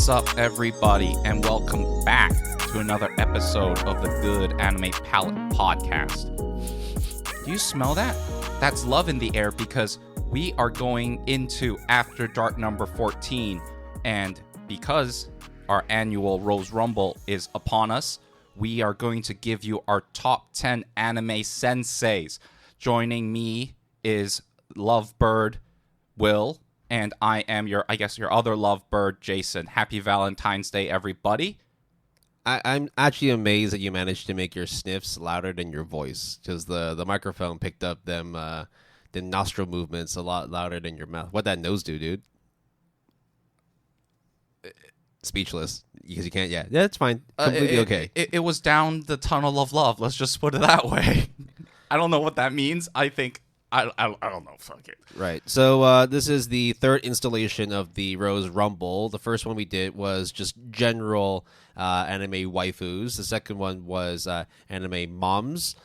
up, everybody, and welcome back to another episode of the Good Anime Palette Podcast. Do you smell that? That's love in the air because we are going into After Dark number 14, and because our annual Rose Rumble is upon us, we are going to give you our top 10 anime senseis. Joining me is Lovebird Will, and I am your other lovebird, Jason. Happy Valentine's Day, everybody. I'm actually amazed that you managed to make your sniffs louder than your voice, because the microphone picked up the nostril movements a lot louder than your mouth. What'd that nose do, dude? Speechless, because you can't. Yeah, it's fine. Completely okay. It was down the tunnel of love. Let's just put it that way. I don't know what that means. I think I don't know. Fuck it. Right. So this is the third installation of the Rose Rumble. The first one we did was just general anime waifus. The second one was anime moms.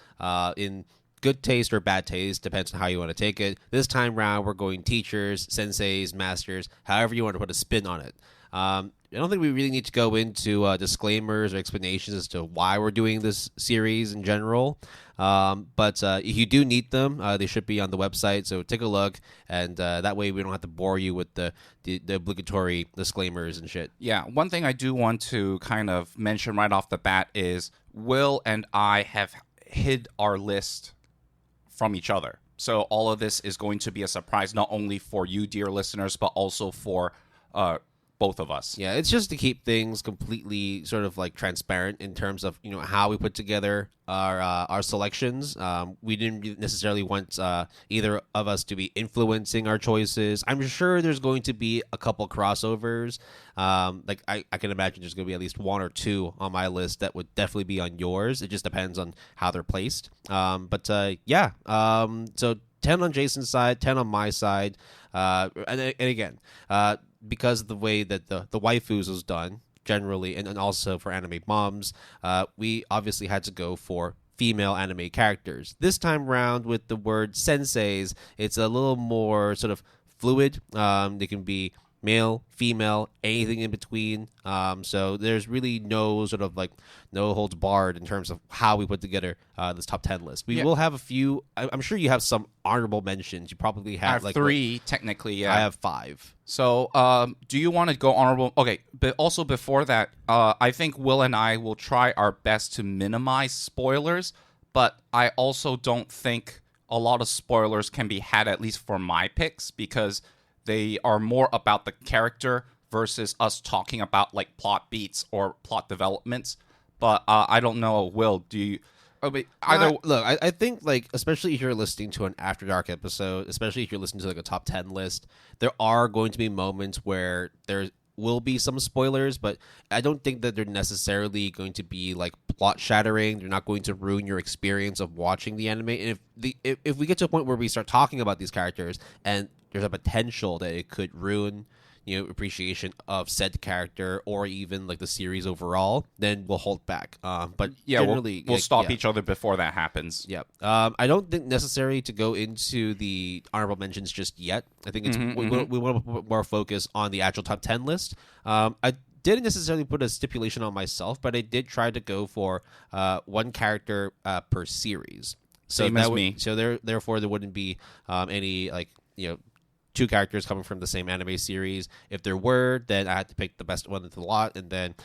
In good taste or bad taste, depends on how you want to take it. This time round, we're going teachers, senseis, masters, however you want to put a spin on it. I don't think we really need to go into disclaimers or explanations as to why we're doing this series in general. But if you do need them, they should be on the website. So take a look, and that way we don't have to bore you with the obligatory disclaimers and shit. Yeah, one thing I do want to kind of mention right off the bat is Will and I have hid our list from each other. So all of this is going to be a surprise, not only for you, dear listeners, but also for both of us. Yeah, it's just to keep things completely sort of like transparent in terms of, how we put together our selections. We didn't necessarily want either of us to be influencing our choices. I'm sure there's going to be a couple crossovers. I can imagine there's going to be at least one or two on my list that would definitely be on yours. It just depends on how they're placed. So 10 on Jason's side, 10 on my side. And again, because of the way that the waifus was done generally, and also for anime moms, we obviously had to go for female anime characters. This time around with the word senseis, it's a little more sort of fluid. They can be male, female, anything in between. So there's really no sort of no holds barred in terms of how we put together this top 10 list. We will have a few. I'm sure you have some honorable mentions. You probably have I have three, technically. Yeah, I have 5. So, do you want to go honorable? Okay, but also before that, I think Will and I will try our best to minimize spoilers, but I also don't think a lot of spoilers can be had, at least for my picks, because they are more about the character versus us talking about plot beats or plot developments. But I don't know, Will, do you... Look, I think especially if you're listening to an After Dark episode, especially if you're listening to a top 10 list, there are going to be moments where there will be some spoilers, but I don't think that they're necessarily going to be plot shattering. They're not going to ruin your experience of watching the anime. And if we get to a point where we start talking about these characters and there's a potential that it could ruin appreciation of said character or even the series overall, then we'll hold back. But yeah, generally, we'll stop each other before that happens. Yeah. I don't think necessary to go into the honorable mentions just yet. I think it's we want to put more focus on the actual top 10 list. I didn't necessarily put a stipulation on myself, but I did try to go for one character per series. So Same as me. So therefore there wouldn't be any two characters coming from the same anime series. If there were, then I had to pick the best one into the lot, and then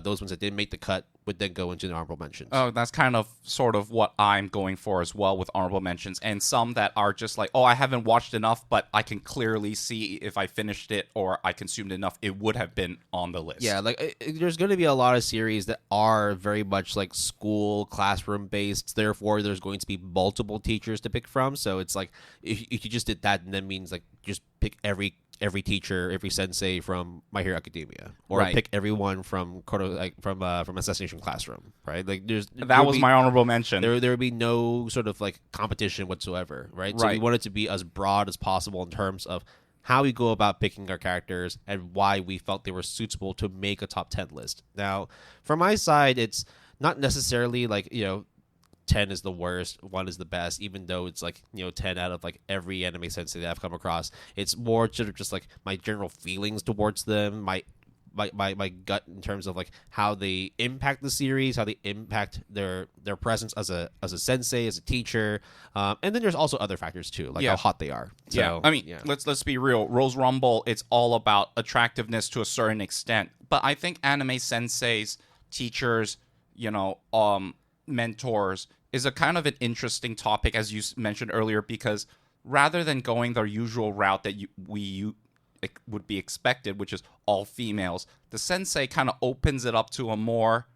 those ones that didn't make the cut would then go into the honorable mentions. Oh, that's kind of sort of what I'm going for as well with honorable mentions, and some that are just I haven't watched enough, but I can clearly see if I finished it or I consumed enough, it would have been on the list. Yeah, there's going to be a lot of series that are very much school, classroom based. Therefore, there's going to be multiple teachers to pick from. So it's if you just did that, and that means just pick every teacher, every sensei from My Hero Academia, or pick everyone from from Assassination Classroom, right? That was my honorable mention. There would be no sort of competition whatsoever, right? So we want it to be as broad as possible in terms of how we go about picking our characters and why we felt they were suitable to make a top 10 list. Now, from my side, it's not necessarily 10 is the worst, 1 is the best, even though it's 10 out of every anime sensei that I've come across. It's more sort of just my general feelings towards them, my my gut in terms of like how they impact the series, how they impact their presence as a sensei, as a teacher, and then there's also other factors too, like how hot they are. So, I mean, let's be real. Rose Rumble, it's all about attractiveness to a certain extent, but I think anime senseis, teachers, mentors is a kind of an interesting topic, as you mentioned earlier, because rather than going their usual route that we would be expected, which is all females, the sensei kind of opens it up to a more,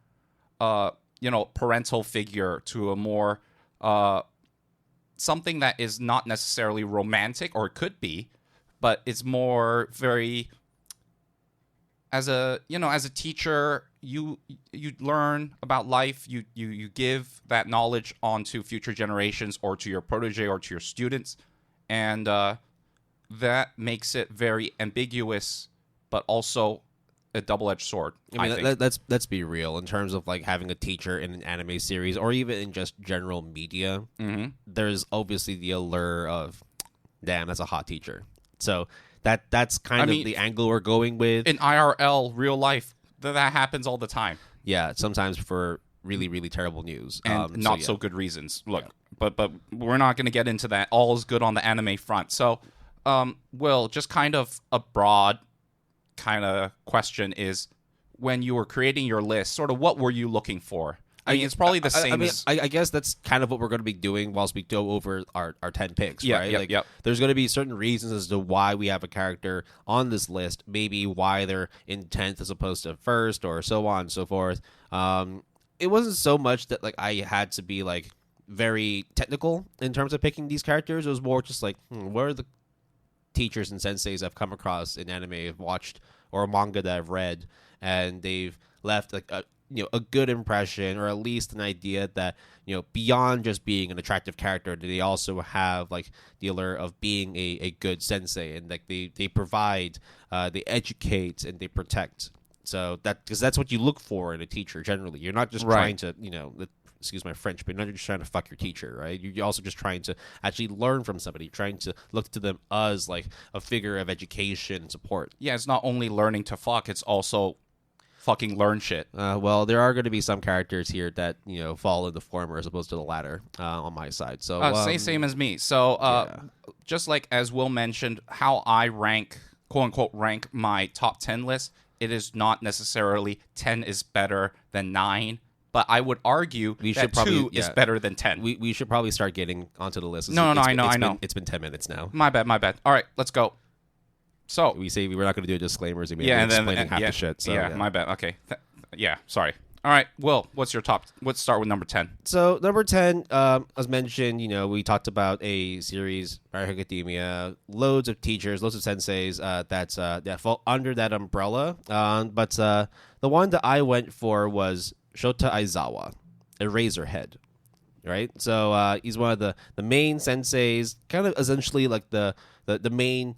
parental figure, to a more, something that is not necessarily romantic, or it could be, but it's more very, as a teacher, you learn about life, you give that knowledge onto future generations, or to your protege, or to your students, and that makes it very ambiguous, but also a double-edged sword. I mean, let's be real in terms of like having a teacher in an anime series, or even in just general media. Mm-hmm. There's obviously the allure of, damn, that's a hot teacher. So that's kind of the angle we're going with. In IRL, real life, that happens all the time. Yeah, sometimes for really, really terrible news and not so good reasons. Look, but we're not going to get into that. All is good on the anime front. So, Will, just kind of a broad kind of question is, when you were creating your list, sort of what were you looking for? I mean, it's probably the same. I guess that's kind of what we're going to be doing whilst we go over our 10 picks, right? There's going to be certain reasons as to why we have a character on this list, maybe why they're in 10th as opposed to first, or so on and so forth. It wasn't so much that like I had to be like very technical in terms of picking these characters. It was more just like, what are the teachers and senseis I've come across in anime, I've watched, or manga that I've read, and they've left like a good impression, or at least an idea that, beyond just being an attractive character, they also have like the allure of being a good sensei, and like they provide, they educate, and they protect. So because that's what you look for in a teacher generally. You're not just trying to, excuse my French, but you're not just trying to fuck your teacher, right? You're also just trying to actually learn from somebody, trying to look to them as like a figure of education and support. Yeah, it's not only learning to fuck, it's also fucking learn shit. Well, there are going to be some characters here that fall in the former as opposed to the latter on my side. So same as me. So just like as Will mentioned, how I rank, quote unquote, rank my top 10 list, it is not necessarily 10 is better than 9. But I would argue that 2 is better than 10. We should probably start getting onto the list. No, I know. It's been 10 minutes now. My bad. All right, let's go. So we say we were not going to do disclaimers. And explaining half the shit. So, my bad. Okay. Sorry. All right, Will, what's your top? Let's start with number 10. So number 10, as mentioned, we talked about a series, My Hero Academia, loads of teachers, loads of senseis that fall under that umbrella. But the one that I went for was Shota Aizawa, Eraserhead, right? So he's one of the main senseis, kind of essentially like the main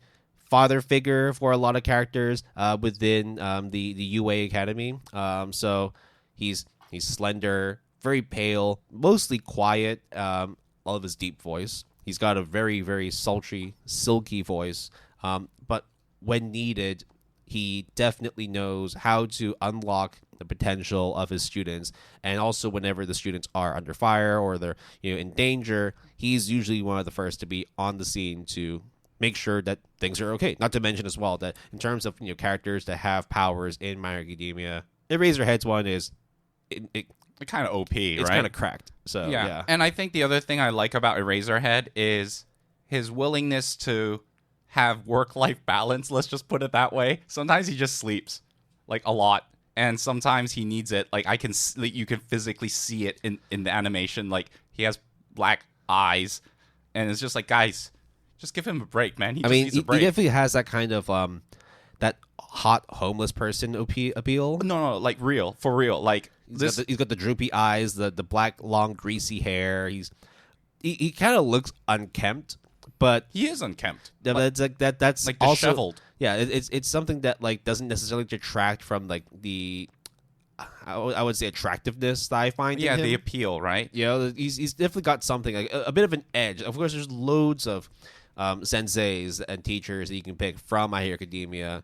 father figure for a lot of characters within the UA Academy. So he's slender, very pale, mostly quiet. Love his deep voice. He's got a very, very sultry, silky voice. But when needed, he definitely knows how to unlock the potential of his students, and also whenever the students are under fire or they're in danger, he's usually one of the first to be on the scene to make sure that things are okay. Not to mention as well that in terms of characters that have powers in My Hero Academia, Eraserhead's one is it kind of OP, right? It's kind of cracked. So yeah, and I think the other thing I like about Eraserhead is his willingness to have work-life balance. Let's just put it that way. Sometimes he just sleeps like a lot. And sometimes he needs it. Like you can physically see it in the animation. Like he has black eyes, and it's just like, guys, just give him a break, man. He needs a break. He definitely has that kind of that hot homeless person appeal. No, like for real. Like he's got the droopy eyes, the black long greasy hair. He kind of looks unkempt, but he is unkempt. That's like that's like also disheveled. Yeah, it's something that like doesn't necessarily detract from like the I would say attractiveness that I find. Yeah, in him. the appeal, right? He's definitely got something like a bit of an edge. Of course, there's loads of senseis and teachers that you can pick from My Hero Academia.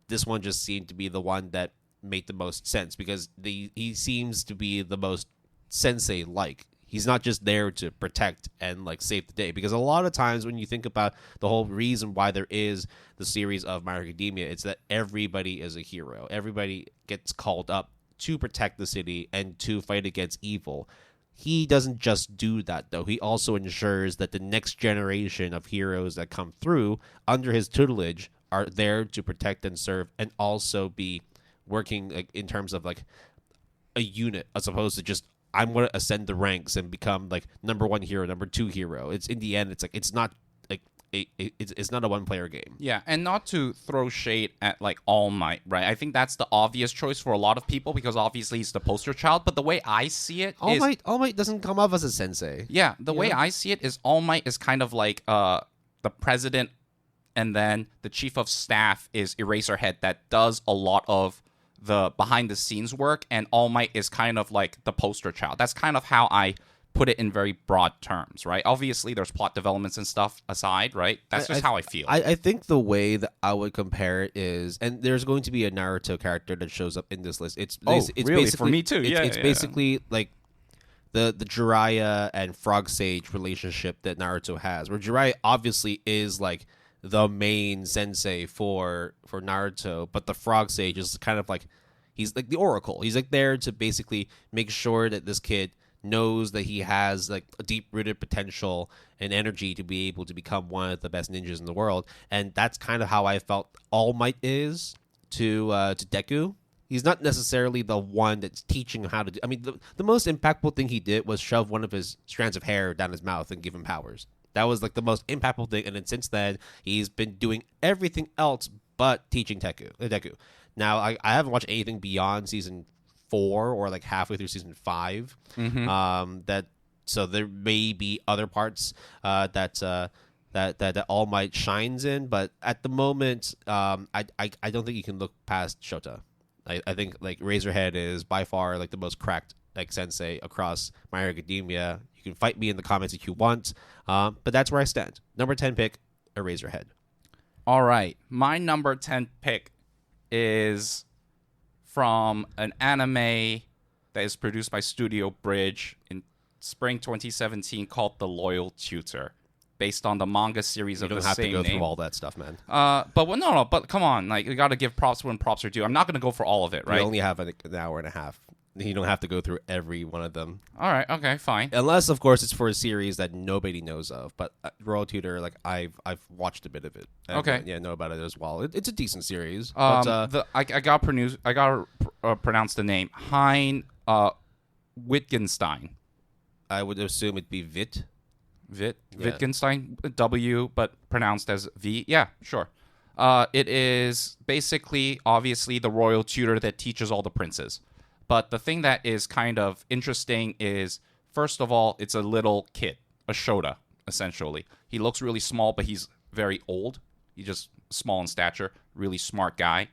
this one just seemed to be the one that made the most sense because he seems to be the most Sensei-like. He's not just there to protect and like save the day, because a lot of times when you think about the whole reason why there is the series of My Hero Academia, it's that everybody is a hero. Everybody gets called up to protect the city and to fight against evil. He doesn't just do that, though. He also ensures that the next generation of heroes that come through under his tutelage are there to protect and serve, and also be working like in terms of like a unit, as opposed to just, I'm going to ascend the ranks and become like number 1 hero, number 2 hero. It's in the end, it's like it's not like it's not a one-player game. Yeah, and not to throw shade at like All Might, right? I think that's the obvious choice for a lot of people because obviously he's the poster child. But the way I see it, All Might doesn't come off as a sensei. Yeah, the way I see it is All Might is kind of like the president, and then the chief of staff is Eraserhead that does a lot of the behind the scenes work, and All Might is kind of like the poster child. That's kind of how I put it in very broad terms, right? Obviously, there's plot developments and stuff aside, right? That's just how I feel. I think the way that I would compare it is, and there's going to be a Naruto character that shows up in this list. It's really? basically, For me too. It's basically like the Jiraiya and Frog Sage relationship that Naruto has, where Jiraiya obviously is like the main sensei for Naruto, but the Frog Sage is kind of like, he's like the oracle. He's like there to basically make sure that this kid knows that he has like a deep-rooted potential and energy to be able to become one of the best ninjas in the world. And that's kind of how I felt All Might is to Deku. He's not necessarily the one that's teaching him how to do. I mean, the most impactful thing he did was shove one of his strands of hair down his mouth and give him powers. That was like the most impactful thing. And then since then, he's been doing everything else but teaching Deku. Now, I haven't watched anything beyond season 4 or like halfway through season 5. So there may be other parts that All Might shines in, but at the moment, I don't think you can look past Shota. I think like Razorhead is by far like the most cracked like sensei across My Hero Academia. You can fight me in the comments if you want, but that's where I stand. Number 10 pick, Razorhead. All right, my number 10 pick is from an anime that is produced by Studio Bridge in spring 2017 called The Loyal Tutor, based on the manga series of the same name. You don't have to go through all that stuff, man. But come on, like, you got to give props when props are due. I'm not going to go for all of it, right? You only have an hour and a half. You don't have to go through every one of them. All right, okay, fine. Unless, of course, it's for a series that nobody knows of. But Royal Tutor, like I've watched a bit of it. And, okay, know about it as well. It's a decent series. I got to pronounce the name Hein Wittgenstein. I would assume it'd be Wittgenstein, W, but pronounced as V. Yeah, sure. It is basically, obviously, the royal tutor that teaches all the princes. But the thing that is kind of interesting is, first of all, it's a little kid, a Shota, essentially. He looks really small, but he's very old. He's just small in stature, really smart guy.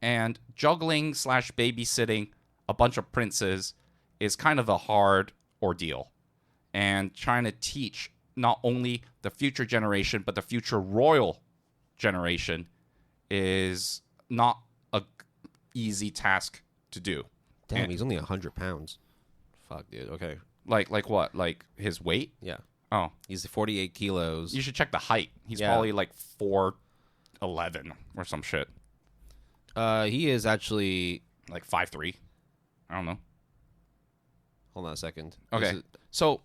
And juggling / babysitting a bunch of princes is kind of a hard ordeal. And trying to teach not only the future generation, but the future royal generation is not a easy task to do. Damn, he's only 100 pounds. Fuck, dude. Okay. Like what? Like his weight? Yeah. Oh. He's 48 kilos. You should check the height. He's probably like 4'11" or some shit. He is actually like 5'3". I don't know. Hold on a second. Okay. So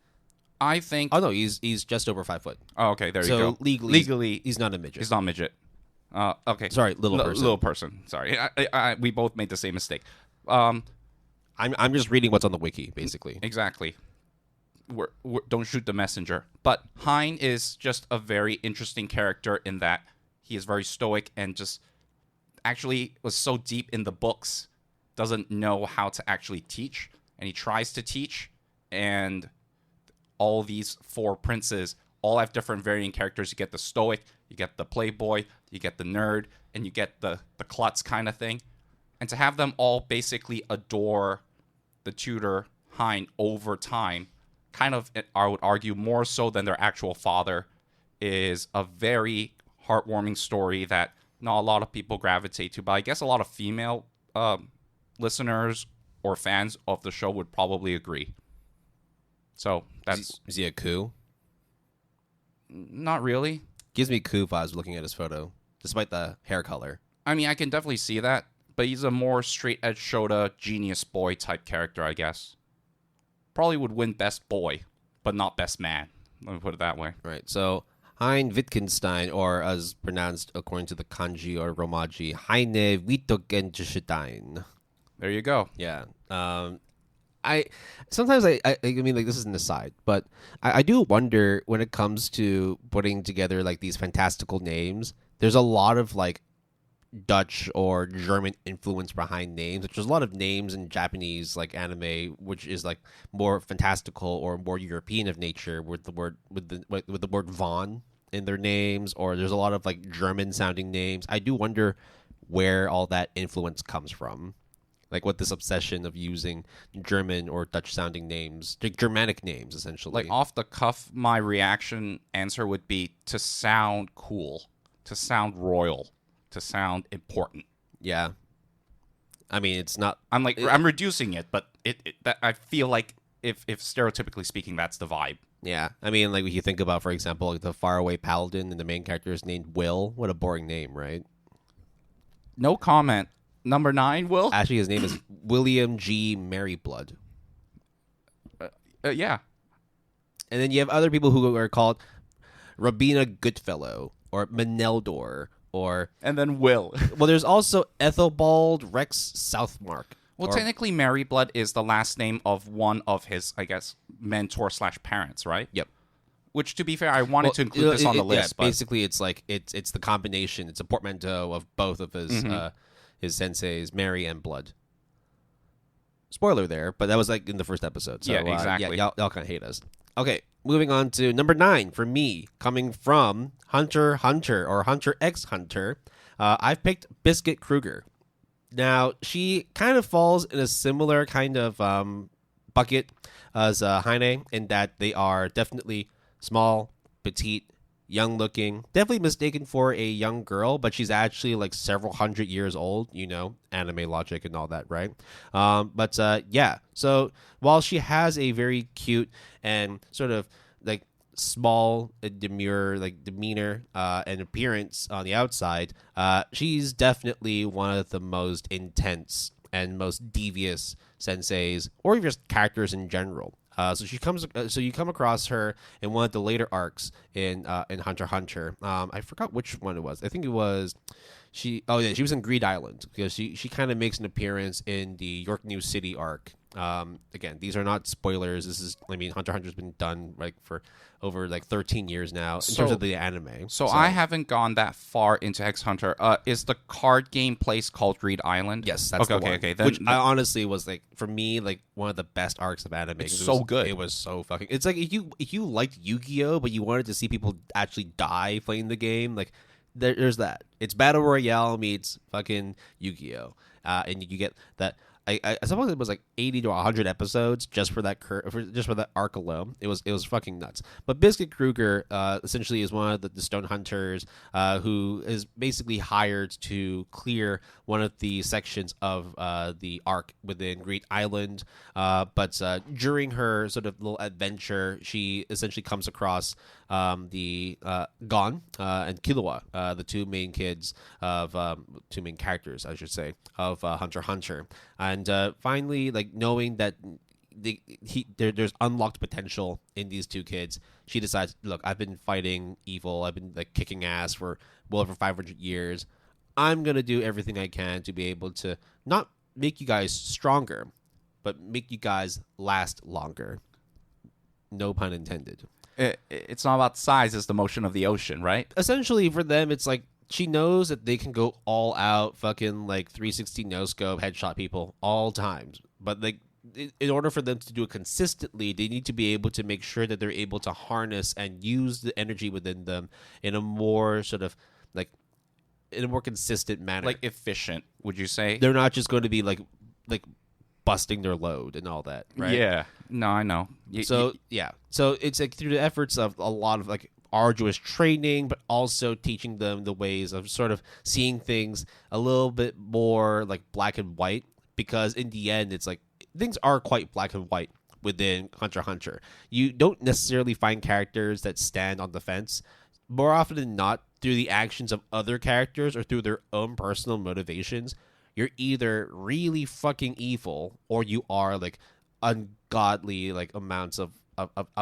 I think... Oh, no, he's just over 5 foot. Oh, okay, there you go. So legally, he's not a midget. He's not a midget. Okay. Sorry, little person. Little person. Sorry. We both made the same mistake. I'm just reading what's on the wiki, basically. Exactly. Don't shoot the messenger. But Hein is just a very interesting character in that he is very stoic and just actually was so deep in the books, doesn't know how to actually teach, and he tries to teach, and all these 4 princes all have different varying characters. You get the stoic, you get the playboy, you get the nerd, and you get the klutz kind of thing. And to have them all basically adore the tutor, Hein, over time, kind of, I would argue, more so than their actual father, is a very heartwarming story that not a lot of people gravitate to, but I guess a lot of female listeners or fans of the show would probably agree. So that's... Is he a coup? Not really. Gives me coup vibes looking at his photo, despite the hair color. I mean, I can definitely see that, but he's a more straight-edge Shota, genius boy type character, I guess. Probably would win best boy, but not best man. Let me put it that way. Right, so Hein Wittgenstein, or as pronounced according to the kanji or romaji, Heine Wittgenstein. There you go. Yeah. I sometimes I mean, like, this is an aside, but I do wonder when it comes to putting together like these fantastical names. There's a lot of like Dutch or German influence behind names. There's a lot of names in Japanese like anime, which is like more fantastical or more European of nature, with the word with the word von in their names, or there's a lot of like German sounding names. I do wonder where all that influence comes from. Like, what this obsession of using German or Dutch-sounding names, like Germanic names, essentially. Like, off the cuff, my reaction answer would be to sound cool, to sound royal, to sound important. Yeah. I mean, it's not... I'm reducing it, but I feel like if stereotypically speaking, that's the vibe. Yeah. I mean, like, if you think about, for example, like the faraway paladin and the main character is named Will. What a boring name, right? No comment. Number 9, Will? Actually, his name is William G. Merryblood. Yeah. And then you have other people who are called Robina Goodfellow or Meneldor or... And then Will. Well, there's also Ethelbald Rex Southmark. Well, technically, Merryblood is the last name of one of his, I guess, mentor/parents, right? Yep. Which, to be fair, I wanted to include this on the list. Yeah, basically, it's like it's the combination. It's a portmanteau of both of his his senseis, Mary and Blood. Spoiler there, but that was like in the first episode. So, yeah, exactly. Y'all kind of hate us. Okay, moving on to number 9 for me, coming from Hunter x Hunter or Hunter x Hunter. I've picked Biscuit Kruger. Now, she kind of falls in a similar kind of bucket as Heine, in that they are definitely small, petite, young-looking, definitely mistaken for a young girl, but she's actually like several hundred years old, anime logic and all that, right? Yeah, so while she has a very cute and sort of like small, demure, like demeanor and appearance on the outside, she's definitely one of the most intense and most devious senseis, or even just characters in general. So you come across her in one of the later arcs in Hunter x Hunter. I forgot which one it was. I think it was she was in Greed Island, because she kind of makes an appearance in the York New City arc. Again, these are not spoilers. Hunter x Hunter's been done for over 13 years now in terms of the anime. So I haven't gone that far into X Hunter. Is the card game place called Greed Island? Yes, that's the one. Okay. Which I honestly was for me one of the best arcs of anime. It's so good. It was so fucking. It's like if you liked Yu-Gi-Oh, but you wanted to see people actually die playing the game, there's that. It's Battle Royale meets fucking Yu-Gi-Oh, and you get that. I suppose it was 80 to 100 episodes just for that just for that arc alone. It was fucking nuts. But Biscuit Kruger essentially is one of the stone hunters who is basically hired to clear one of the sections of the arc within Great Island. But during her sort of little adventure, she essentially comes across the Gon and Killua, the two main characters, I should say, of Hunter x Hunter. And finally, knowing that there's unlocked potential in these two kids, she decides, look, I've been fighting evil. I've been kicking ass for well over 500 years. I'm going to do everything I can to be able to not make you guys stronger, but make you guys last longer. No pun intended. It's not about size, it's the motion of the ocean, right? Essentially, for them, it's she knows that they can go all out, fucking 360 no scope, headshot people all times. But in order for them to do it consistently, they need to be able to make sure that they're able to harness and use the energy within them in a more sort of in a more consistent manner. Efficient, would you say? They're not just going to be busting their load and all that, right? Yeah. No, I know. So it's through the efforts of a lot of arduous training, but also teaching them the ways of sort of seeing things a little bit more like black and white, because in the end, it's like things are quite black and white within Hunter x Hunter. You don't necessarily find characters that stand on the fence. More often than not, through the actions of other characters or through their own personal motivations, you're either really fucking evil or you are like ungodly like amounts of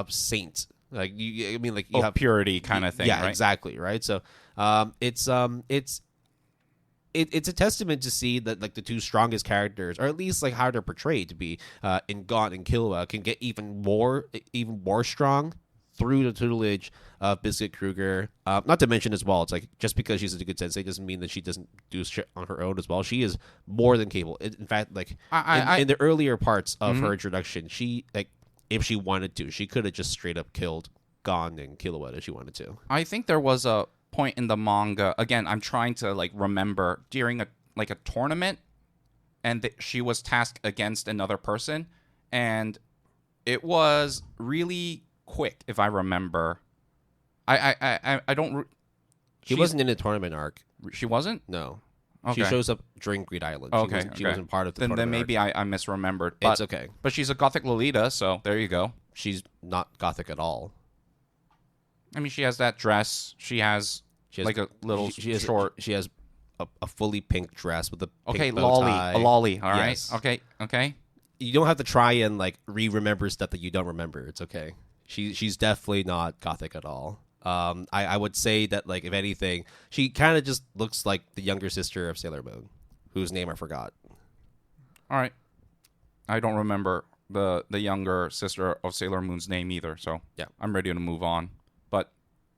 saints. Like I mean, like you have purity kind of thing. Yeah, right? exactly. Right. So, it's a testament to see that like the two strongest characters, or at least like how they're portrayed to be, in Gaunt and Killua, can get even more strong through the tutelage of Biscuit Kruger. Not to mention as well, it's like just because she's a good sensei doesn't mean that she doesn't do shit on her own as well. She is more than capable. In fact, like in the earlier parts of her introduction, she like if she wanted to, she could have just straight up killed Gon and Killua if she wanted to. I think there was a point in the manga, again, I'm trying to like remember, during a tournament, and she was tasked against another person, and it was really quick, if I remember. I don't. She wasn't in a tournament arc. She wasn't? No. Okay. She shows up during Greed Island. She wasn't part of the tournament Then maybe arc. I misremembered. But, it's okay. But she's a Gothic Lolita, so there you go. She's not Gothic at all. I mean, she has that dress. She has like a little short. She has a fully pink dress with a pink okay, bow tie. a lolly. All right. Yes. Okay. You don't have to try and like remember stuff that you don't remember. It's okay. She's definitely not Gothic at all. I would say that like if anything, she kind of just looks like the younger sister of Sailor Moon, whose name I forgot. All right. I don't remember the younger sister of Sailor Moon's name either, so yeah, I'm ready to move on. But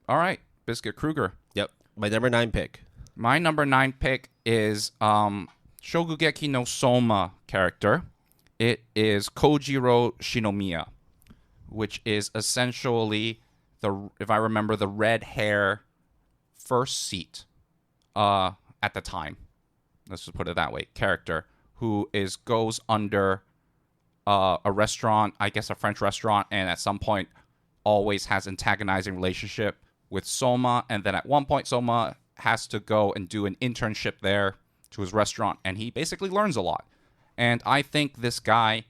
all right, Biscuit Kruger. Yep. My number 9 pick. My number 9 pick is Shokugeki no Soma character. It is Kojiro Shinomiya, which is essentially if I remember, the red hair first seat at the time. Let's just put it that way. Character who goes under a restaurant, I guess a French restaurant, and at some point always has antagonizing relationship with Soma, and then at one point Soma has to go and do an internship there to his restaurant, and he basically learns a lot. And I think this guy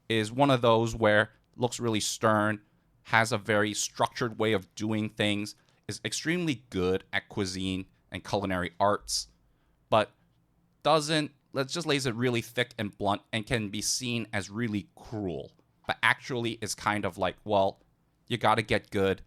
is one of those where looks really stern, has a very structured way of doing things, is extremely good at cuisine and culinary arts, but lays it really thick and blunt and can be seen as really cruel, but actually is kind of like, well, you got to get good,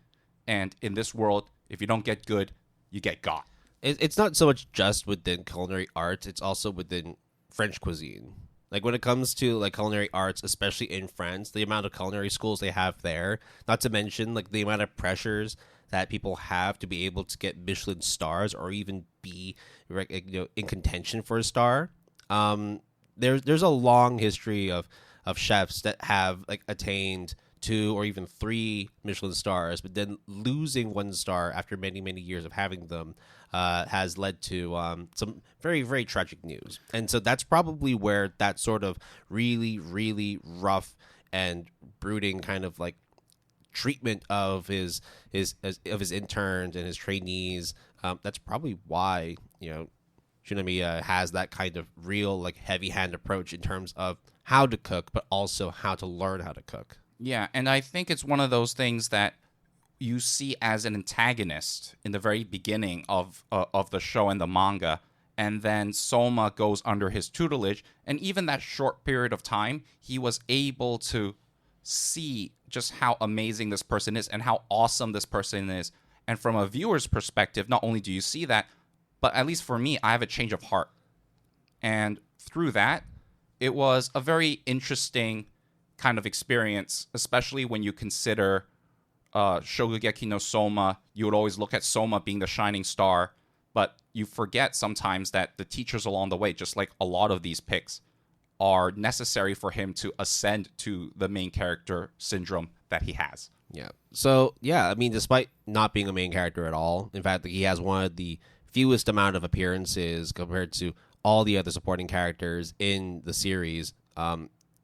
and in this world, if you don't get good, you get got. It's not so much just within culinary arts, it's also within French cuisine. Like when it comes to like culinary arts, especially in France, the amount of culinary schools they have there, not to mention like the amount of pressures that people have to be able to get Michelin stars or even be in contention for a star. There's a long history of chefs that have like attained 2 or even 3 Michelin stars, but then losing 1 star after many, many years of having them has led to some very, very tragic news. And so that's probably where that sort of really, really rough and brooding kind of like treatment of his interns and his trainees. That's probably why, Shinomiya has that kind of real like heavy hand approach in terms of how to cook, but also how to learn how to cook. Yeah, and I think it's one of those things that you see as an antagonist in the very beginning of the show and the manga, and then Soma goes under his tutelage, and even that short period of time, he was able to see just how amazing this person is and how awesome this person is. And from a viewer's perspective, not only do you see that, but at least for me, I have a change of heart. And through that, it was a very interesting kind of experience, especially when you consider Shokugeki no Soma. You would always look at Soma being the shining star, but you forget sometimes that the teachers along the way, just like a lot of these picks, are necessary for him to ascend to the main character syndrome that he has. Yeah. So, yeah, I mean, despite not being a main character at all, in fact, he has one of the fewest amount of appearances compared to all the other supporting characters in the series.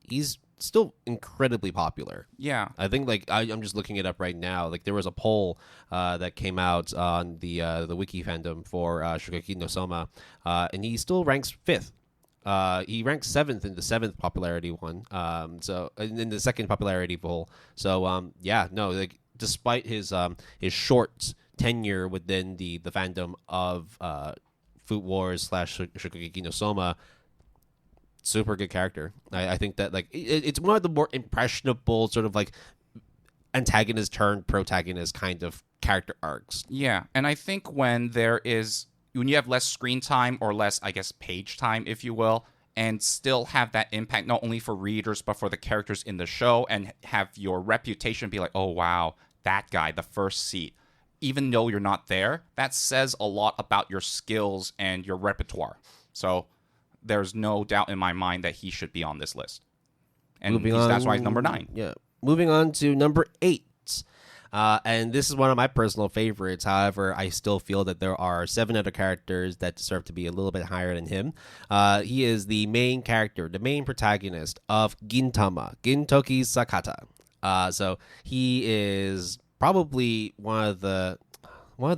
He's still incredibly popular. Yeah. I think like I'm just looking it up right now. Like there was a poll that came out on the wiki fandom for Shokugeki no Soma, and he still ranks fifth. He ranks seventh in the seventh popularity one. So in the second popularity poll. So yeah, no, like despite his short tenure within the fandom of Food Wars / Shokugeki no Soma, super good character. I think that like it's one of the more impressionable sort of like antagonist turned protagonist kind of character arcs. Yeah, and I think when you have less screen time or less, I guess, page time, if you will, and still have that impact not only for readers but for the characters in the show, and have your reputation be like, oh wow, that guy, the first seat, even though you're not there, that says a lot about your skills and your repertoire. So there's no doubt in my mind that he should be on this list. And that's why he's number 9. Yeah. Moving on to number 8. And this is one of my personal favorites. However, I still feel that there are 7 other characters that deserve to be a little bit higher than him. He is the main character, the main protagonist of Gintama, Gintoki Sakata. So he is probably one of the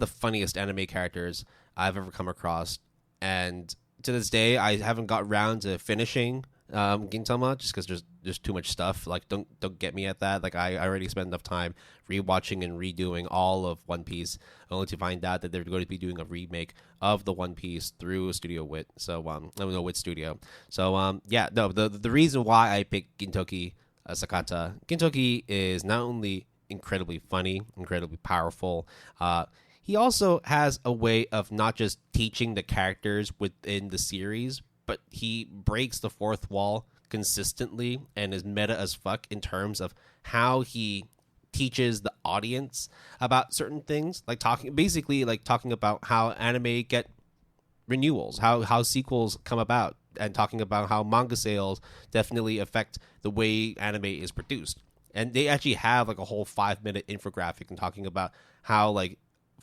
funniest anime characters I've ever come across. And to this day, I haven't got around to finishing Gintama just because there's too much stuff. Like, don't get me at that. Like, I already spent enough time rewatching and redoing all of One Piece, only to find out that they're going to be doing a remake of the One Piece through Studio Wit. So, Wit Studio. So, yeah, no, the reason why I picked Gintoki Sakata, Gintoki is not only incredibly funny, incredibly powerful. He also has a way of not just teaching the characters within the series, but he breaks the fourth wall consistently and is meta as fuck in terms of how he teaches the audience about certain things, like talking about how anime get renewals, how sequels come about, and talking about how manga sales definitely affect the way anime is produced. And they actually have like a whole 5-minute infographic and talking about how like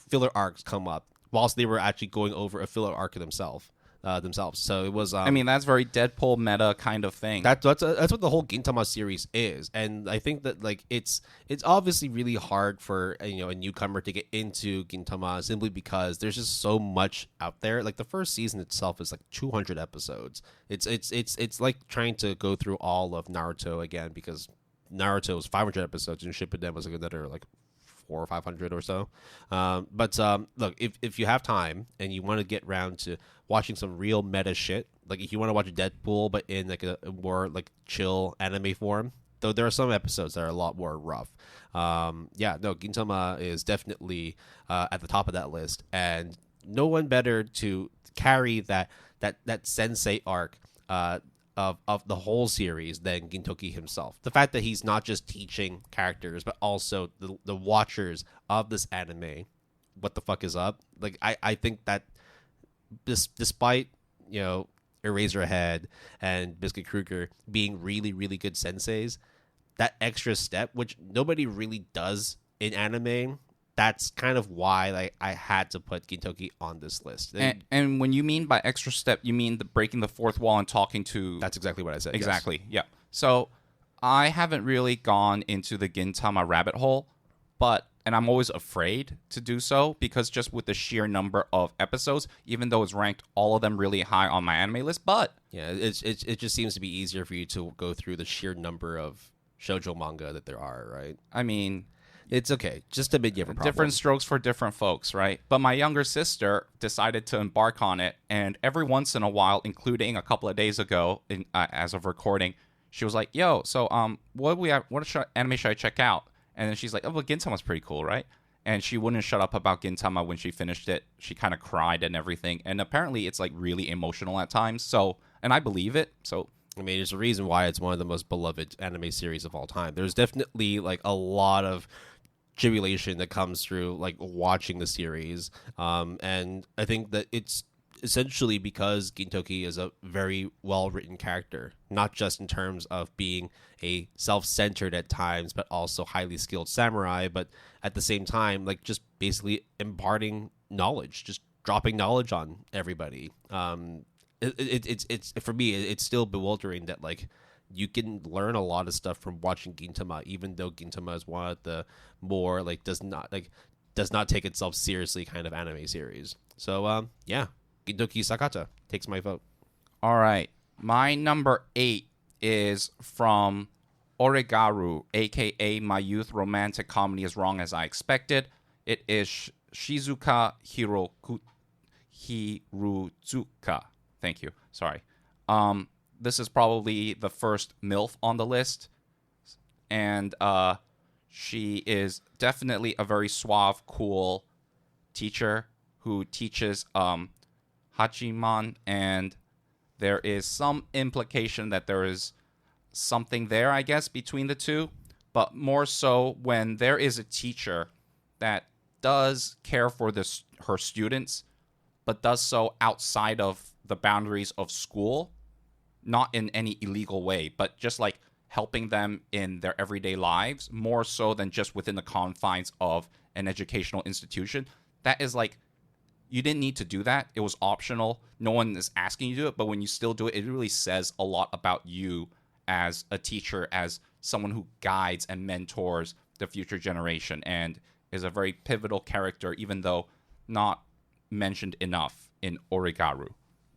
filler arcs come up whilst they were actually going over a filler arc themselves. So it was. I mean, that's very Deadpool meta kind of thing. That's what the whole Gintama series is, and I think that like it's obviously really hard for a newcomer to get into Gintama simply because there's just so much out there. Like the first season itself is like 200 episodes. It's like trying to go through all of Naruto again, because Naruto was 500 episodes and Shippuden was like another like 400 or 500 or so. But look, if you have time and you want to get around to watching some real meta shit, like if you want to watch Deadpool but in like a more like chill anime form, though there are some episodes that are a lot more rough. Gintama is definitely at the top of that list, and no one better to carry that Sensei arc of the whole series than Gintoki himself. The fact that he's not just teaching characters, but also the watchers of this anime what the fuck is up. Like, I think that despite, Eraserhead and Biscuit Kruger being really, really good senseis, that extra step, which nobody really does in anime, that's kind of why I had to put Gintoki on this list. And when you mean by extra step, you mean the breaking the fourth wall and talking to... That's exactly what I said. Exactly, yes. Yeah. So I haven't really gone into the Gintama rabbit hole, and I'm always afraid to do so because just with the sheer number of episodes, even though it's ranked all of them really high on my anime list, but... Yeah, it just seems to be easier for you to go through the sheer number of shoujo manga that there are, right? I mean... It's okay. Just admit you have a problem. Different strokes for different folks, right? But my younger sister decided to embark on it, and every once in a while, including a couple of days ago, as of recording, she was like, "Yo, so what anime should I check out?" And then she's like, "Oh, well, Gintama's pretty cool, right?" And she wouldn't shut up about Gintama when she finished it. She kind of cried and everything, and apparently it's like really emotional at times. So, and I believe it. So. I mean, there's a reason why it's one of the most beloved anime series of all time. There's definitely like a lot of tribulation that comes through like watching the series, and I think that it's essentially because Gintoki is a very well written character, not just in terms of being a self-centered at times but also highly skilled samurai, but at the same time like just basically imparting knowledge, just dropping knowledge on everybody. It's for me it's still bewildering that like you can learn a lot of stuff from watching Gintama, even though Gintama is one of the more does not take itself seriously kind of anime series. So yeah, Gintoki Sakata takes my vote. All right. My number 8 is from Oregaru, a.k.a. My Youth Romantic Comedy As Wrong As I Expected. It is Shizuka Hiruzuka. Thank you. Sorry. This is probably the first MILF on the list. And she is definitely a very suave, cool teacher who teaches Hachiman, and there is some implication that there is something there, I guess, between the two. But more so when there is a teacher that does care for her students, but does so outside of the boundaries of school, not in any illegal way, but just like helping them in their everyday lives, more so than just within the confines of an educational institution. That is like, you didn't need to do that. It was optional. No one is asking you to do it, but when you still do it, it really says a lot about you as a teacher, as someone who guides and mentors the future generation, and is a very pivotal character, even though not mentioned enough in Oregaru.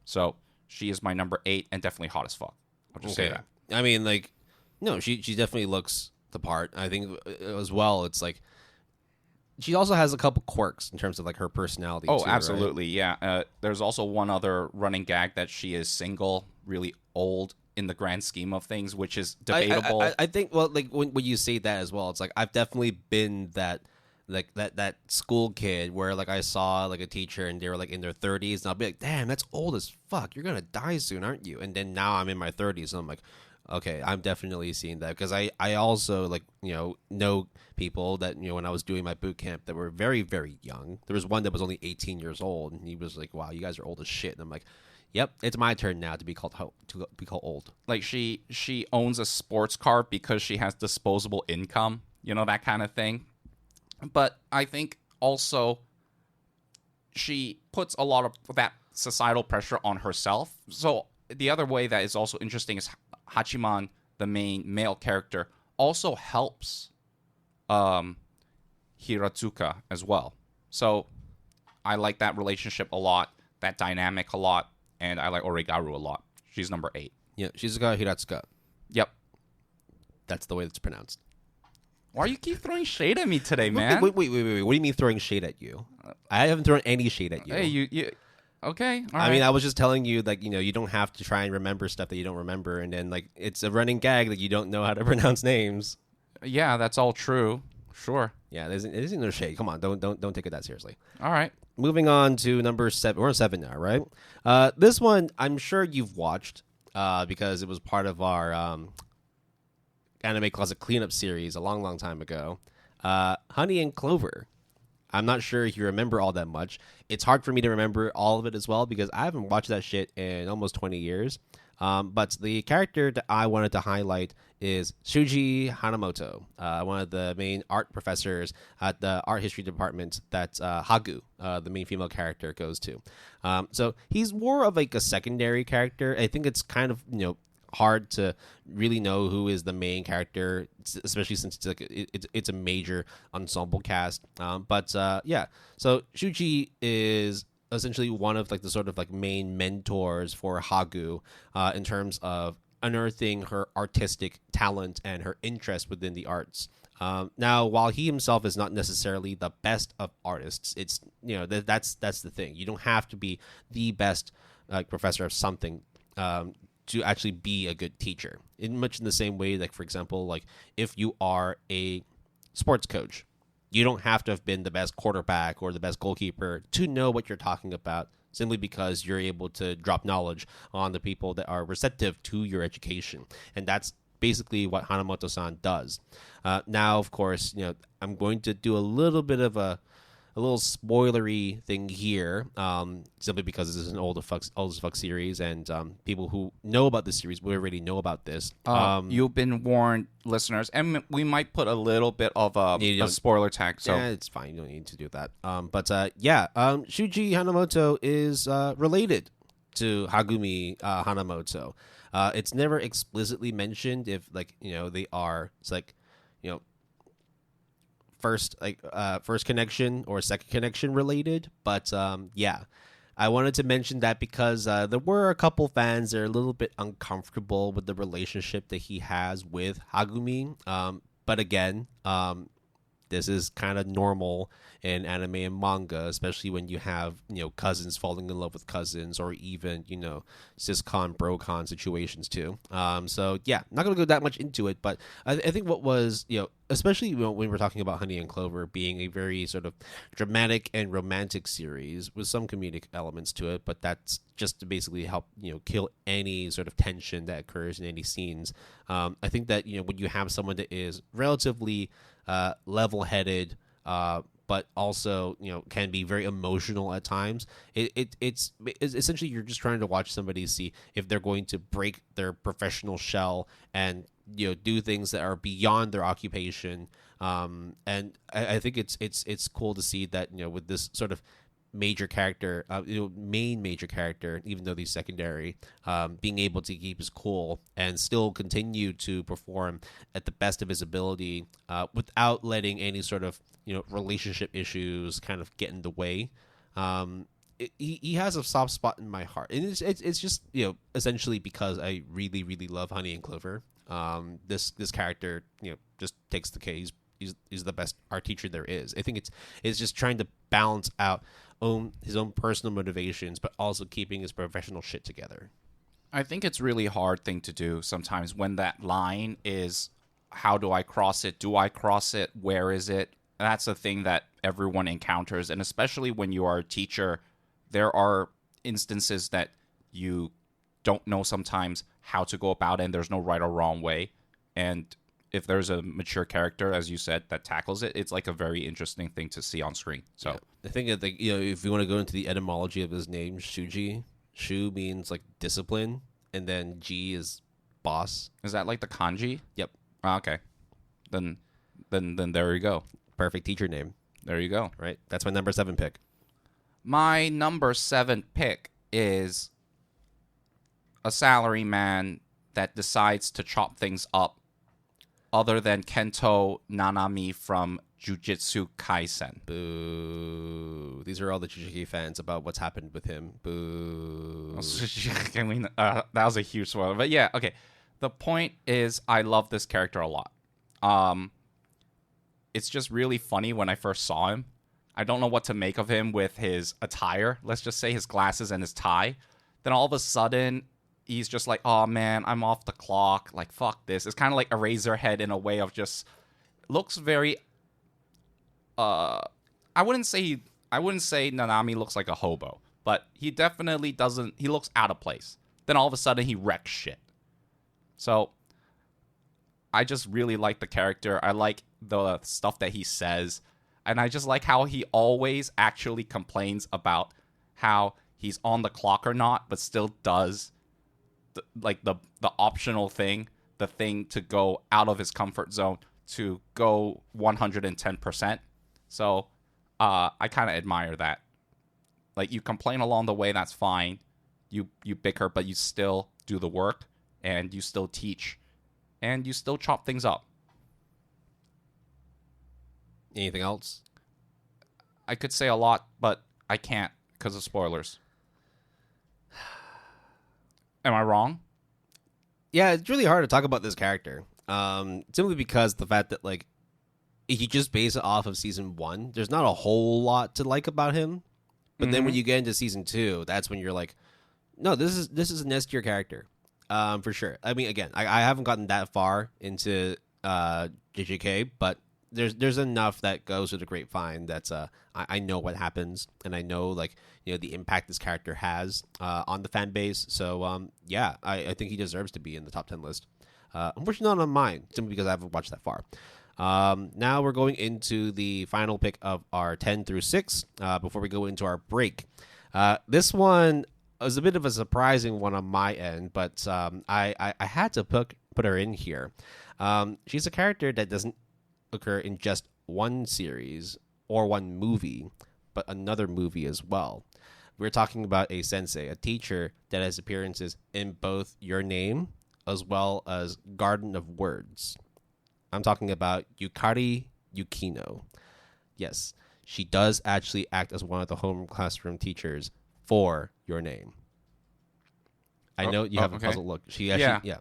So she is my number 8 and definitely hot as fuck. I'll just say that. I mean, no, she definitely looks the part. I think as well, it's like she also has a couple quirks in terms of her personality. Oh, too, absolutely, right? yeah. There's also one other running gag that she is single, really old in the grand scheme of things, which is debatable. I think, well, when you say that as well, it's I've definitely been that school kid where I saw a teacher and they were in their 30s, and I'll be like, damn, that's old as fuck. You're gonna die soon, aren't you? And then now I'm in my 30s, and I'm like, okay, I'm definitely seeing that, because I also know people that when I was doing my boot camp that were very, very young. There was one that was only 18 years old, and he was like, wow, you guys are old as shit. And I'm like, yep, it's my turn now to be called old. She owns a sports car because she has disposable income, that kind of thing. But I think also she puts a lot of that societal pressure on herself. So the other way that is also interesting is Hachiman, the main male character, also helps Hiratsuka as well. So I like that relationship a lot, that dynamic a lot, and I like Oregaru a lot. She's number 8. Yeah, Shizuka Hiratsuka. Yep. That's the way it's pronounced. Why you keep throwing shade at me today, man? Wait. What do you mean throwing shade at you? I haven't thrown any shade at you. Hey, you okay? All right. I mean, I was just telling you, you don't have to try and remember stuff that you don't remember, and then, it's a running gag that you don't know how to pronounce names. Yeah, that's all true. Sure. Yeah, it isn't no shade. Come on, don't take it that seriously. All right. Moving on to number 7. We're on 7 now, right? This one, I'm sure you've watched, because it was part of our Anime Closet Cleanup series a long, long time ago. Honey and Clover. I'm not sure if you remember all that much. It's hard for me to remember all of it as well, because I haven't watched that shit in almost 20 years. But the character that I wanted to highlight is Shuji Hanamoto, one of the main art professors at the art history department that Hagu, the main female character, goes to. So he's more of a secondary character. I think it's kind of, hard to really know who is the main character, especially since it's a major ensemble cast. But yeah, so Shuji is essentially one of the sort of main mentors for Hagu in terms of unearthing her artistic talent and her interest within the arts. Now, while he himself is not necessarily the best of artists, it's that's the thing. You don't have to be the best professor of something to actually be a good teacher. In much in the same way, for example, if you are a sports coach, you don't have to have been the best quarterback or the best goalkeeper to know what you're talking about, simply because you're able to drop knowledge on the people that are receptive to your education. And that's basically what Hanamoto-san does. Now, of course, I'm going to do a little bit of a little spoilery thing here, simply because this is an old as fuck series, and people who know about this series will already know about this. You've been warned, listeners, and we might put a little bit of a spoiler tag. So yeah, it's fine. You don't need to do that. But Shuji Hanamoto is related to Hagumi Hanamoto. It's never explicitly mentioned if they are. It's you know first connection or second connection related. But yeah, I wanted to mention that because there were a couple fans that are a little bit uncomfortable with the relationship that he has with Hagumi. But again, this is kind of normal in anime and manga, especially when you have cousins falling in love with cousins, or even siscon brocon situations too. So yeah, not gonna go that much into it, but I think what was especially when we're talking about Honey and Clover being a very sort of dramatic and romantic series with some comedic elements to it, but that's just to basically help kill any sort of tension that occurs in any scenes. I think that when you have someone that is relatively level-headed, but also can be very emotional at times. It's essentially you're just trying to watch somebody see if they're going to break their professional shell and do things that are beyond their occupation. And I think it's cool to see that with this sort of major character, main major character, even though he's secondary, being able to keep his cool and still continue to perform at the best of his ability, without letting any sort of relationship issues kind of get in the way. He has a soft spot in my heart, and it's just essentially because I really really love Honey and Clover. This character just takes the cake. He's the best art teacher there is. I think it's just trying to balance out his own personal motivations, but also keeping his professional shit together. I think it's really hard thing to do sometimes when that line is, how do I cross it? Do I cross it? Where is it? That's a thing that everyone encounters, and especially when you are a teacher, there are instances that you don't know sometimes how to go about it, and there's no right or wrong way. And if there's a mature character, as you said, that tackles it, it's like a very interesting thing to see on screen. So yeah. I think that if you want to go into the etymology of his name, Shuji, Shu means like discipline, and then Ji is boss. Is that like the kanji? Yep. Oh, okay. Then there you go. Perfect teacher name. There you go. Right. That's my number 7 pick. My number 7 pick is a salaryman that decides to chop things up, other than Kento Nanami from Jujutsu Kaisen. Boo. These are all the Jujutsu fans about what's happened with him. Boo. I mean, that was a huge spoiler. But yeah, okay. The point is, I love this character a lot. It's just really funny when I first saw him. I don't know what to make of him with his attire. Let's just say his glasses and his tie. Then all of a sudden, he's just like, oh man, I'm off the clock. Like, fuck this. It's kind of like Eraserhead in a way of just looks very. I wouldn't say Nanami looks like a hobo, but he definitely doesn't. He looks out of place. Then all of a sudden, he wrecks shit. So I just really like the character. I like the stuff that he says. And I just like how he always actually complains about how he's on the clock or not, but still does the optional thing, the thing to go out of his comfort zone to go 110%. So I kind of admire that. Like, you complain along the way, that's fine. You bicker, but you still do the work, and you still teach, and you still chop things up. Anything else? I could say a lot, but I can't because of spoilers. Am I wrong? Yeah, it's really hard to talk about this character. Simply because the fact that, like, if you just base it off of season 1, there's not a whole lot to like about him. But then when you get into season 2, that's when you're like, no, this is an S tier character. For sure. I mean, again, I haven't gotten that far into JJK, but there's enough that goes with the grapevine that's I know what happens, and I know, like, the impact this character has on the fan base. So yeah, I think he deserves to be in the top 10 list. Unfortunately, not on mine, simply because I haven't watched that far. Now we're going into the final pick of our 10 through 6 before we go into our break. This one was a bit of a surprising one on my end, but I had to put her in here. She's a character that doesn't occur in just one series or one movie, but another movie as well. We're talking about a sensei, a teacher that has appearances in both Your Name as well as Garden of Words. I'm talking about Yukari Yukino. Yes, she does actually act as one of the home classroom teachers for Your Name. I know you have a puzzled look. She actually, yeah.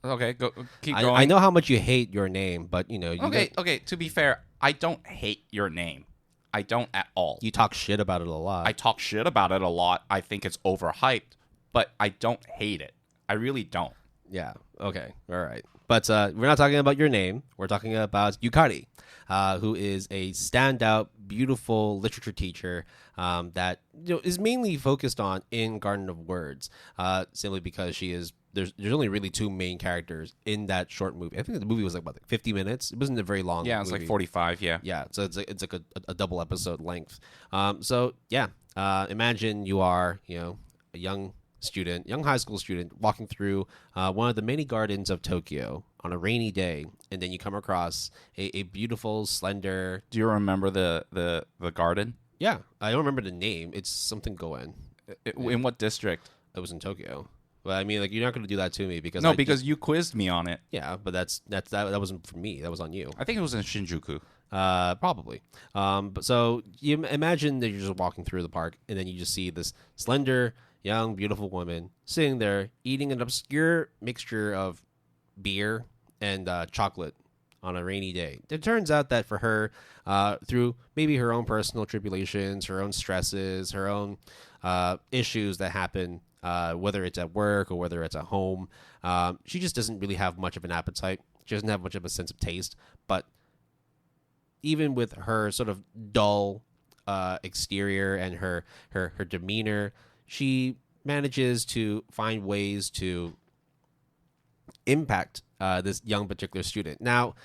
Okay, keep going. I know how much you hate Your Name, but you know. Okay. To be fair, I don't hate Your Name. I don't at all. You talk shit about it a lot. I talk shit about it a lot. I think it's overhyped, but I don't hate it. I really don't. Yeah. Okay. All right. But we're not talking about Your Name. We're talking about Yukari, who is a standout, beautiful literature teacher that is mainly focused on in Garden of Words, simply because she is. There's only really two main characters in that short movie. I think the movie was like 50 minutes. It wasn't a very long. Yeah, it was like 45. Yeah. Yeah. So it's like a double episode length. So yeah, imagine you are a young high school student, walking through one of the many gardens of Tokyo on a rainy day, and then you come across a beautiful, slender. Do you remember the garden? Yeah, I don't remember the name. It's something Goen. In what district? It was in Tokyo. Well, I mean, like, you're not going to do that to me because because you quizzed me on it. Yeah, but that wasn't for me. That was on you. I think it was in Shinjuku. Probably. But so you imagine that you're just walking through the park, and then you just see this slender, young, beautiful woman sitting there eating an obscure mixture of beer and chocolate on a rainy day. It turns out that for her, through maybe her own personal tribulations, her own stresses, her own issues that happen, whether it's at work or whether it's at home, she just doesn't really have much of an appetite. She doesn't have much of a sense of taste. But even with her sort of dull exterior and her demeanor, she manages to find ways to impact this young particular student. Now,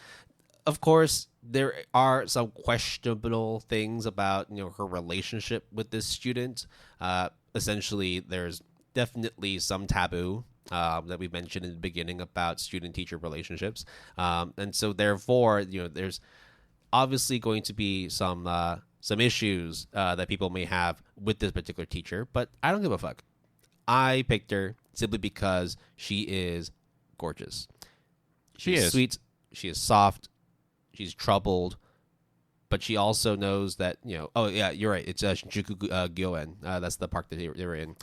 of course, there are some questionable things about her relationship with this student. Essentially, there's definitely some taboo that we mentioned in the beginning about student-teacher relationships, and so therefore, there's obviously going to be some issues that people may have with this particular teacher. But I don't give a fuck. I picked her simply because she is gorgeous. She is sweet. She is soft. She's troubled, but she also knows that Oh yeah, you're right. It's Shinjuku Gyoen. That's the park that they were in.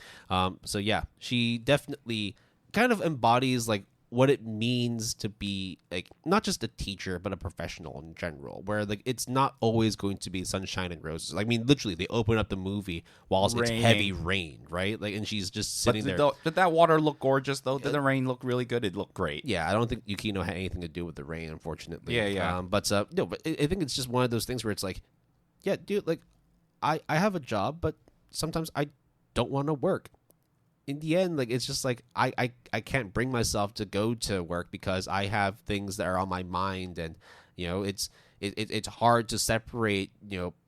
So yeah, she definitely kind of embodies like what it means to be like not just a teacher but a professional in general, where like it's not always going to be sunshine and roses. I mean, literally, they open up the movie whilst it's heavy rain, right? Like, and she's just sitting there. Did that water look gorgeous though? Did the rain look really good? It looked great. Yeah, I don't think Yukino had anything to do with the rain, unfortunately. Yeah. But no, but I think it's just one of those things where it's like, yeah, dude, like I have a job, but sometimes I don't want to work. In the end, like, it's just like I can't bring myself to go to work because I have things that are on my mind, and it's hard to separate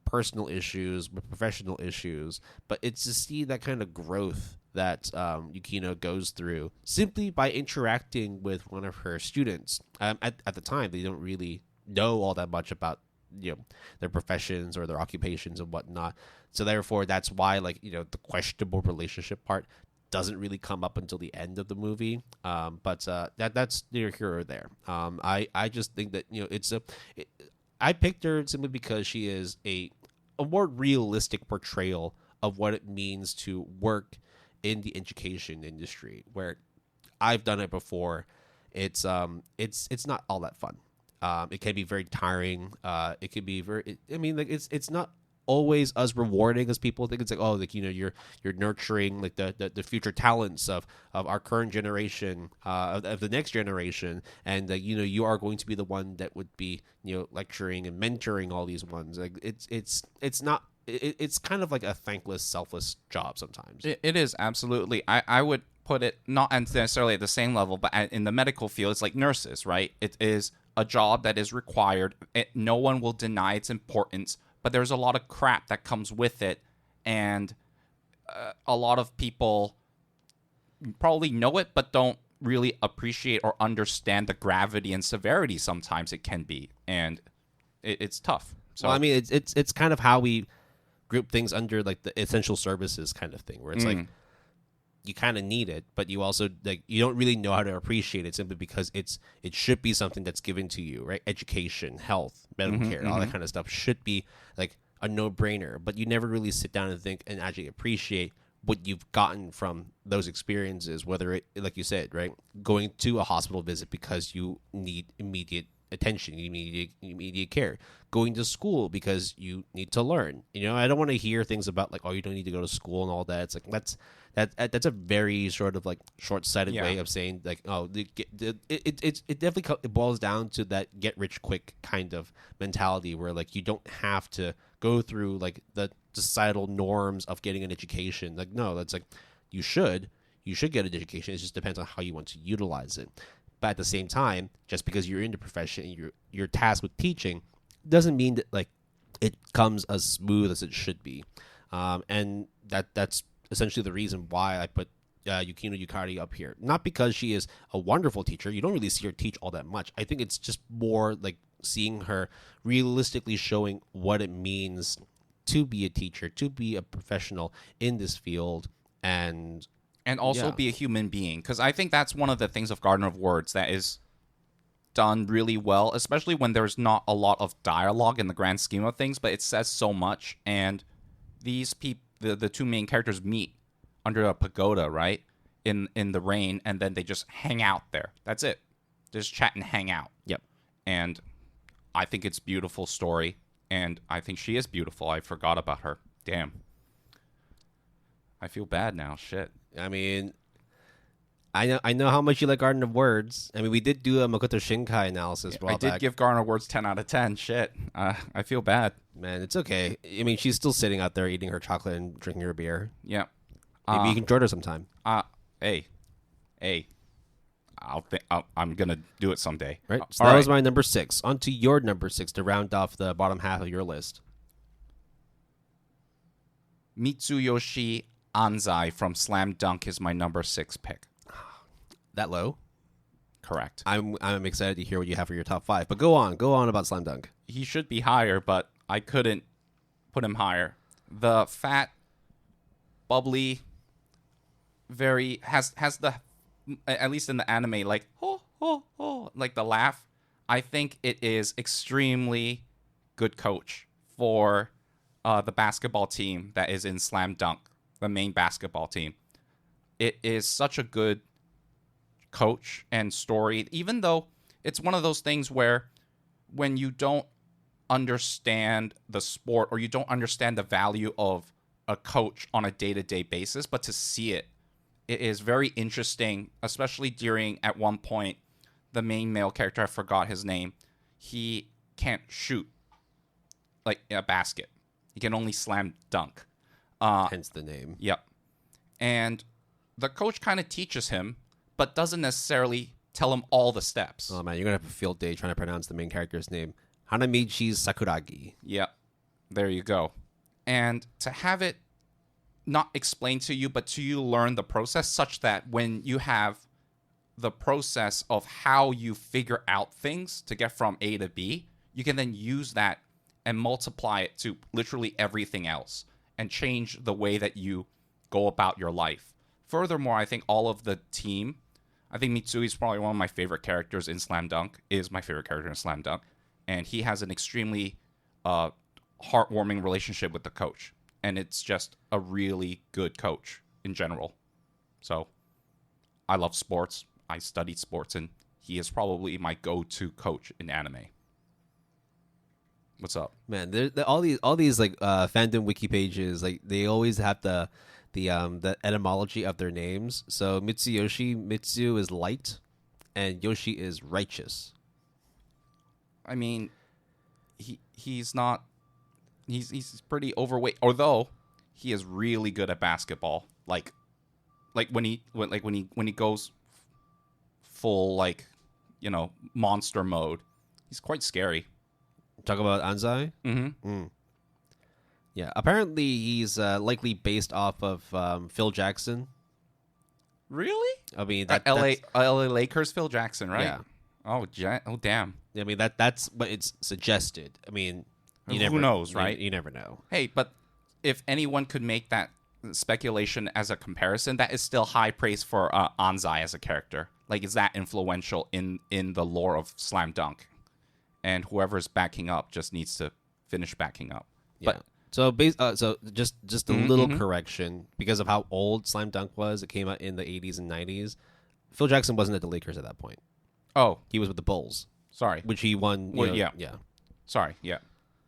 personal issues with professional issues. But it's to see that kind of growth that Yukino goes through simply by interacting with one of her students. At the time, they don't really know all that much about their professions or their occupations and whatnot. So therefore, that's why the questionable relationship part doesn't really come up until the end of the movie, but that's neither here or there. I just think that I picked her simply because she is a more realistic portrayal of what it means to work in the education industry, where I've done it before. It's not all that fun. It can be very tiring. It can be very. It's not always as rewarding as people think. It's like, you're nurturing like the future talents of our current generation, of the next generation, and you are going to be the one that would be lecturing and mentoring all these ones. Like it's not. It's kind of like a thankless, selfless job sometimes. It is, absolutely. I would put it not necessarily at the same level, but in the medical field, it's like nurses, right? It is a job that is required. No one will deny its importance, but there's a lot of crap that comes with it, and a lot of people probably know it but don't really appreciate or understand the gravity and severity sometimes it can be, and it's tough. So well, I mean, it's kind of how we group things under like the essential services kind of thing, where it's like you kind of need it, but you also like you don't really know how to appreciate it simply because it should be something that's given to you, right? Education, health, medical care, all that kind of stuff should be like a no-brainer, but you never really sit down and think and actually appreciate what you've gotten from those experiences, whether it, like you said, right, going to a hospital visit because you need immediate attention, you need immediate care, going to school because you need to learn. You know, I don't want to hear things about like, oh, you don't need to go to school and all that. It's like that's a very sort of like short-sighted way of saying like, oh, it definitely it boils down to that get rich quick kind of mentality where like you don't have to go through like the societal norms of getting an education. Like, no, that's like you should get an education. It just depends on how you want to utilize it. But at the same time, just because you're in the profession and you're tasked with teaching, doesn't mean that like it comes as smooth as it should be. And that's essentially the reason why I put Yukino Yukari up here. Not because she is a wonderful teacher. You don't really see her teach all that much. I think it's just more like seeing her realistically showing what it means to be a teacher, to be a professional in this field, and also be a human being. Because I think that's one of the things of Garden of Words that is done really well, especially when there's not a lot of dialogue in the grand scheme of things, but it says so much. And these people, the two main characters meet under a pagoda, right, in the rain, and then they just hang out there. That's it. Just chat and hang out. Yep. And I think it's a beautiful story, and I think she is beautiful. I forgot about her. Damn. I feel bad now. Shit. I mean, I know how much you like Garden of Words. I mean, we did do a Makoto Shinkai analysis. I did give Garden of Words 10 out of 10. Shit. I feel bad. Man, it's okay. I mean, she's still sitting out there eating her chocolate and drinking her beer. Yeah. Maybe you can join her sometime. Hey. I'm gonna do it someday. Right. So that was my number 6. On to your number 6 to round off the bottom half of your list. Mitsuyoshi Anzai from Slam Dunk is my number 6 pick. That low? Correct. I'm excited to hear what you have for your top 5. But go on about Slam Dunk. He should be higher, but I couldn't put him higher. The fat, bubbly, very has the, at least in the anime, like like the laugh. I think it is extremely good coach for the basketball team that is in Slam Dunk, the main basketball team. It is such a good coach and story, even though it's one of those things where when you don't understand the sport or you don't understand the value of a coach on a day-to-day basis, but to see it is very interesting, especially during, at one point, the main male character, I forgot his name, he can't shoot like a basket. He can only slam dunk. Hence the name. Yep. And the coach kind of teaches him, but doesn't necessarily tell him all the steps. Oh, man, you're going to have a field day trying to pronounce the main character's name. Hanamichi Sakuragi. Yep. There you go. And to have it not explained to you, but to you learn the process such that when you have the process of how you figure out things to get from A to B, you can then use that and multiply it to literally everything else and change the way that you go about your life. Furthermore, I think all of the team, I think Mitsui is probably one of my favorite characters in Slam Dunk, and he has an extremely heartwarming relationship with the coach, and it's just a really good coach in general. So I love sports. I studied sports, and he is probably my go-to coach in anime. What's up, man? All these like fandom wiki pages, like they always have the etymology of their names. So Mitsu is light, and Yoshi is righteous. I mean, he's not. He's pretty overweight, although he is really good at basketball. Like when he goes full monster mode, he's quite scary. Talk about Anzai? Mm-hmm. Mm. Yeah, apparently he's likely based off of Phil Jackson. Really? I mean, LA Lakers Phil Jackson, right? Yeah. Oh, damn. I mean, that's what it's suggested. I mean, who knows, right? You never know. Hey, but if anyone could make that speculation as a comparison, that is still high praise for Anzai as a character. Like, is that influential in the lore of Slam Dunk? And whoever's backing up just needs to finish backing up. Yeah. But So just a little correction because of how old Slam Dunk was. It came out in the 80s and 90s. Phil Jackson wasn't at the Lakers at that point. oh, He was with the Bulls, sorry. which he won. Well, Yeah. Sorry, yeah.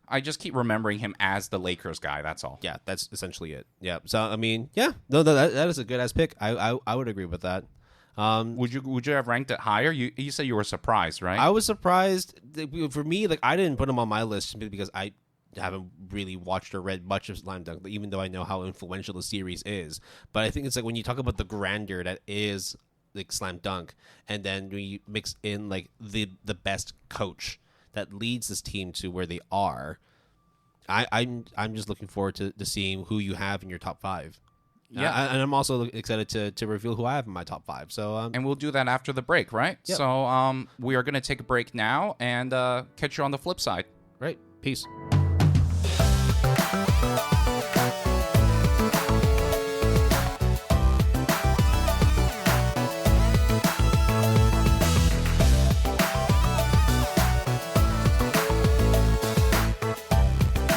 I just keep remembering him as the Lakers guy, that's all. Yeah, that's essentially it. Yeah. So I mean, yeah, no, that is a good ass pick. I would agree with that. Would you have ranked it higher? You said you were surprised, right? I was surprised. For me, like I didn't put him on my list simply because I haven't really watched or read much of Slam Dunk, even though I know how influential the series is. But I think it's like when you talk about the grandeur that is like Slam Dunk, and then when you mix in like the best coach that leads this team to where they are, I'm just looking forward to seeing who you have in your top 5. Yeah. And I'm also excited to reveal who I have in my top 5. So and we'll do that after the break, right? Yep. So we are going to take a break now and catch you on the flip side. right, peace.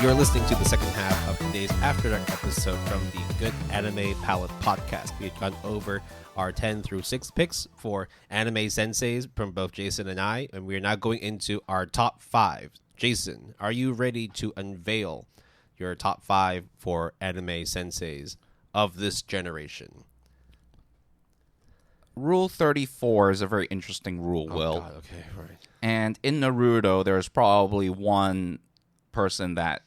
You're listening to the second half of today's After Dark episode from the Good Anime Palette podcast. We had gone over our 10 through 6 picks for anime senseis from both Jason and I, and we are now going into our top 5. Jason, are you ready to unveil your top 5 for anime senseis of this generation? Rule 34 is a very interesting rule, Will. God, okay, right. And in Naruto, there's probably one person that...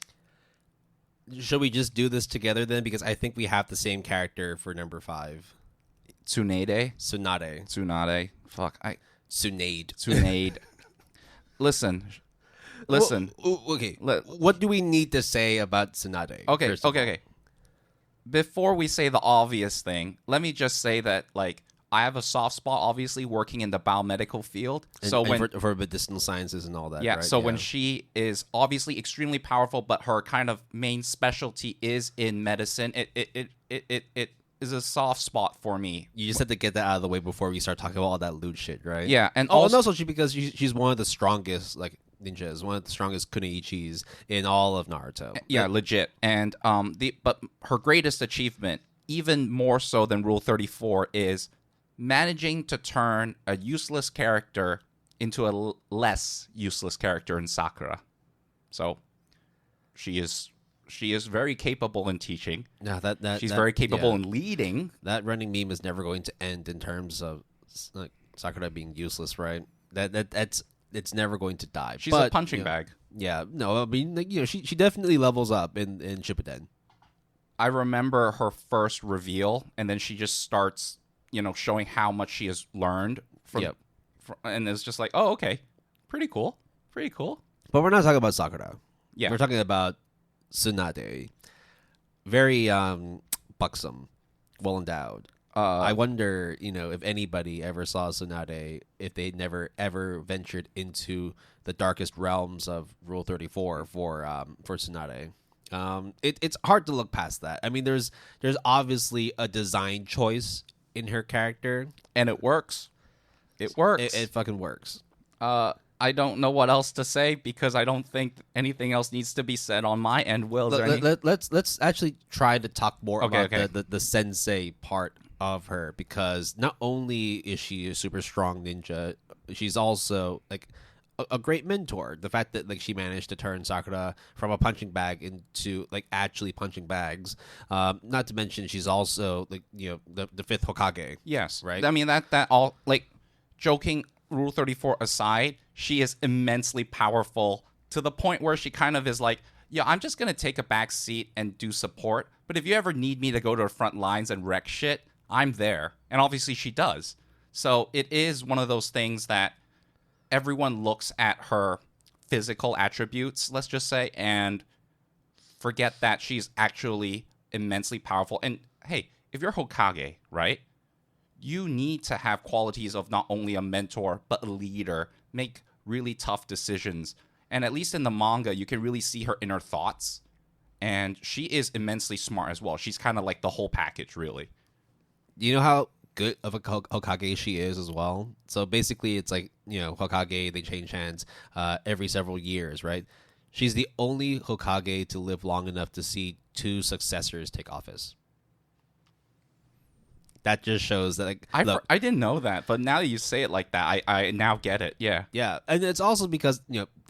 Should we just do this together then? Because I think we have the same character for number 5. Tsunade? Tsunade. Fuck. Tsunade. Tsunade. Listen. Okay. What do we need to say about Tsunade? Okay. Before we say the obvious thing, let me just say that, like, I have a soft spot, obviously, working in the biomedical field. For medicinal sciences and all that. Yeah. Right? So when she is obviously extremely powerful, but her kind of main specialty is in medicine, it is a soft spot for me. You just have to get that out of the way before we start talking about all that loot shit, right? Yeah, and also because she's one of the strongest like ninjas, one of the strongest kunaichis in all of Naruto. Yeah, legit. And but her greatest achievement, even more so than Rule 34, is managing to turn a useless character into a less useless character in Sakura. So she is very capable in teaching. No, she's very capable in leading. That running meme is never going to end in terms of like Sakura being useless, right? It's never going to die. She's a punching bag. Yeah, no, I mean, like, she definitely levels up in Shippuden. I remember her first reveal, and then she just starts, showing how much she has learned from, and it's just like, oh, okay, pretty cool. But we're not talking about Sakura. Yeah, we're talking about Tsunade. Very buxom, well endowed. I wonder, if anybody ever saw Tsunade, if they never ever ventured into the darkest realms of Rule 34 for Tsunade. It's hard to look past that. I mean, there's obviously a design choice in her character, and it works. It works. It fucking works. I don't know what else to say because I don't think anything else needs to be said on my end. Will, let's actually try to talk more about the sensei part of her, because not only is she a super strong ninja, she's also like a great mentor. The fact that like she managed to turn Sakura from a punching bag into like actually punching bags. Not to mention she's also like the fifth Hokage. Yes, right. I mean that all, like, joking Rule 34 aside, she is immensely powerful to the point where she kind of is like, yeah, I'm just gonna take a back seat and do support. But if you ever need me to go to the front lines and wreck shit, I'm there. And obviously she does. So it is one of those things that everyone looks at her physical attributes, let's just say, and forget that she's actually immensely powerful. And hey, if you're Hokage, right, you need to have qualities of not only a mentor, but a leader, make really tough decisions. And at least in the manga, you can really see her inner thoughts. and she is immensely smart as well. She's kind of like the whole package, really. You know how good of a Hokage she is as well? So basically, it's like, Hokage, they change hands every several years, right? She's the only Hokage to live long enough to see 2 successors take office. That just shows that, like, I didn't know that, but now that you say it like that, I now get it. Yeah. Yeah, and it's also because,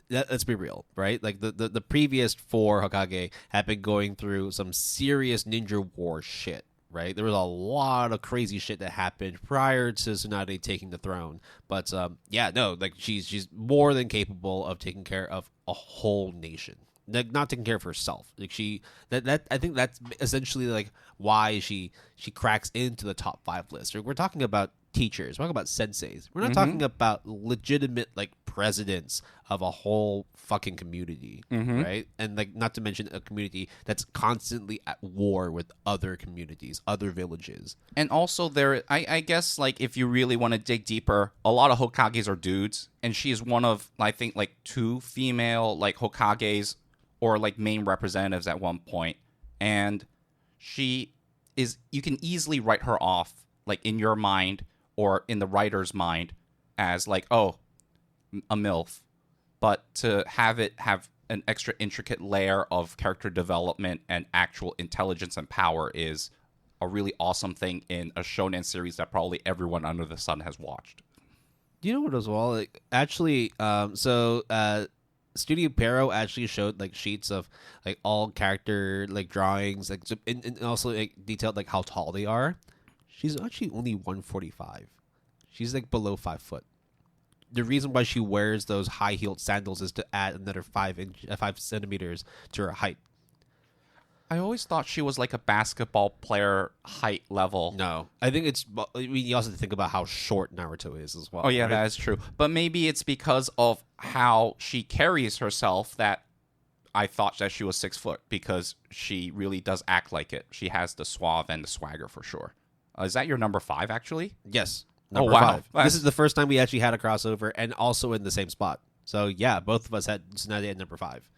let's be real, right? Like, the previous 4 Hokage have been going through some serious ninja war shit, right? There was a lot of crazy shit that happened prior to Tsunade taking the throne. But, like, she's more than capable of taking care of a whole nation. Like, not taking care of herself. Like, I think that's essentially like why she cracks into the top 5 list. We're talking about teachers. We're talking about senseis. We're not talking about legitimate, like, presidents of a whole fucking community, right? And, like, not to mention a community that's constantly at war with other communities, other villages. And also I guess, like, if you really want to dig deeper, a lot of Hokages are dudes, and she is one of, I think, like, 2 female, like, Hokages or, like, main representatives at one point. And she is, you can easily write her off, like, in your mind or in the writer's mind as, like, oh, a MILF. But to have it have an extra intricate layer of character development and actual intelligence and power is a really awesome thing in a shonen series that probably everyone under the sun has watched. You know what as well? Like, actually, Studio Pero actually showed, like, sheets of, like, all character, like, drawings, like, and also, like, detailed, like, how tall they are. She's actually only 145. She's, like, below 5 foot. The reason why she wears those high-heeled sandals is to add another 5 centimeters to her height. I always thought she was like a basketball player height level. No, I think it's. I mean, you also have to think about how short Naruto is as well. Oh yeah, right? that is true. But maybe it's because of how she carries herself that I thought that she was 6 foot, because she really does act like it. She has the suave and the swagger for sure. Is that your number 5 actually? Yes. Number 5. This is the first time we actually had a crossover, and also in the same spot. So yeah, both of us had Tsunade at number 5.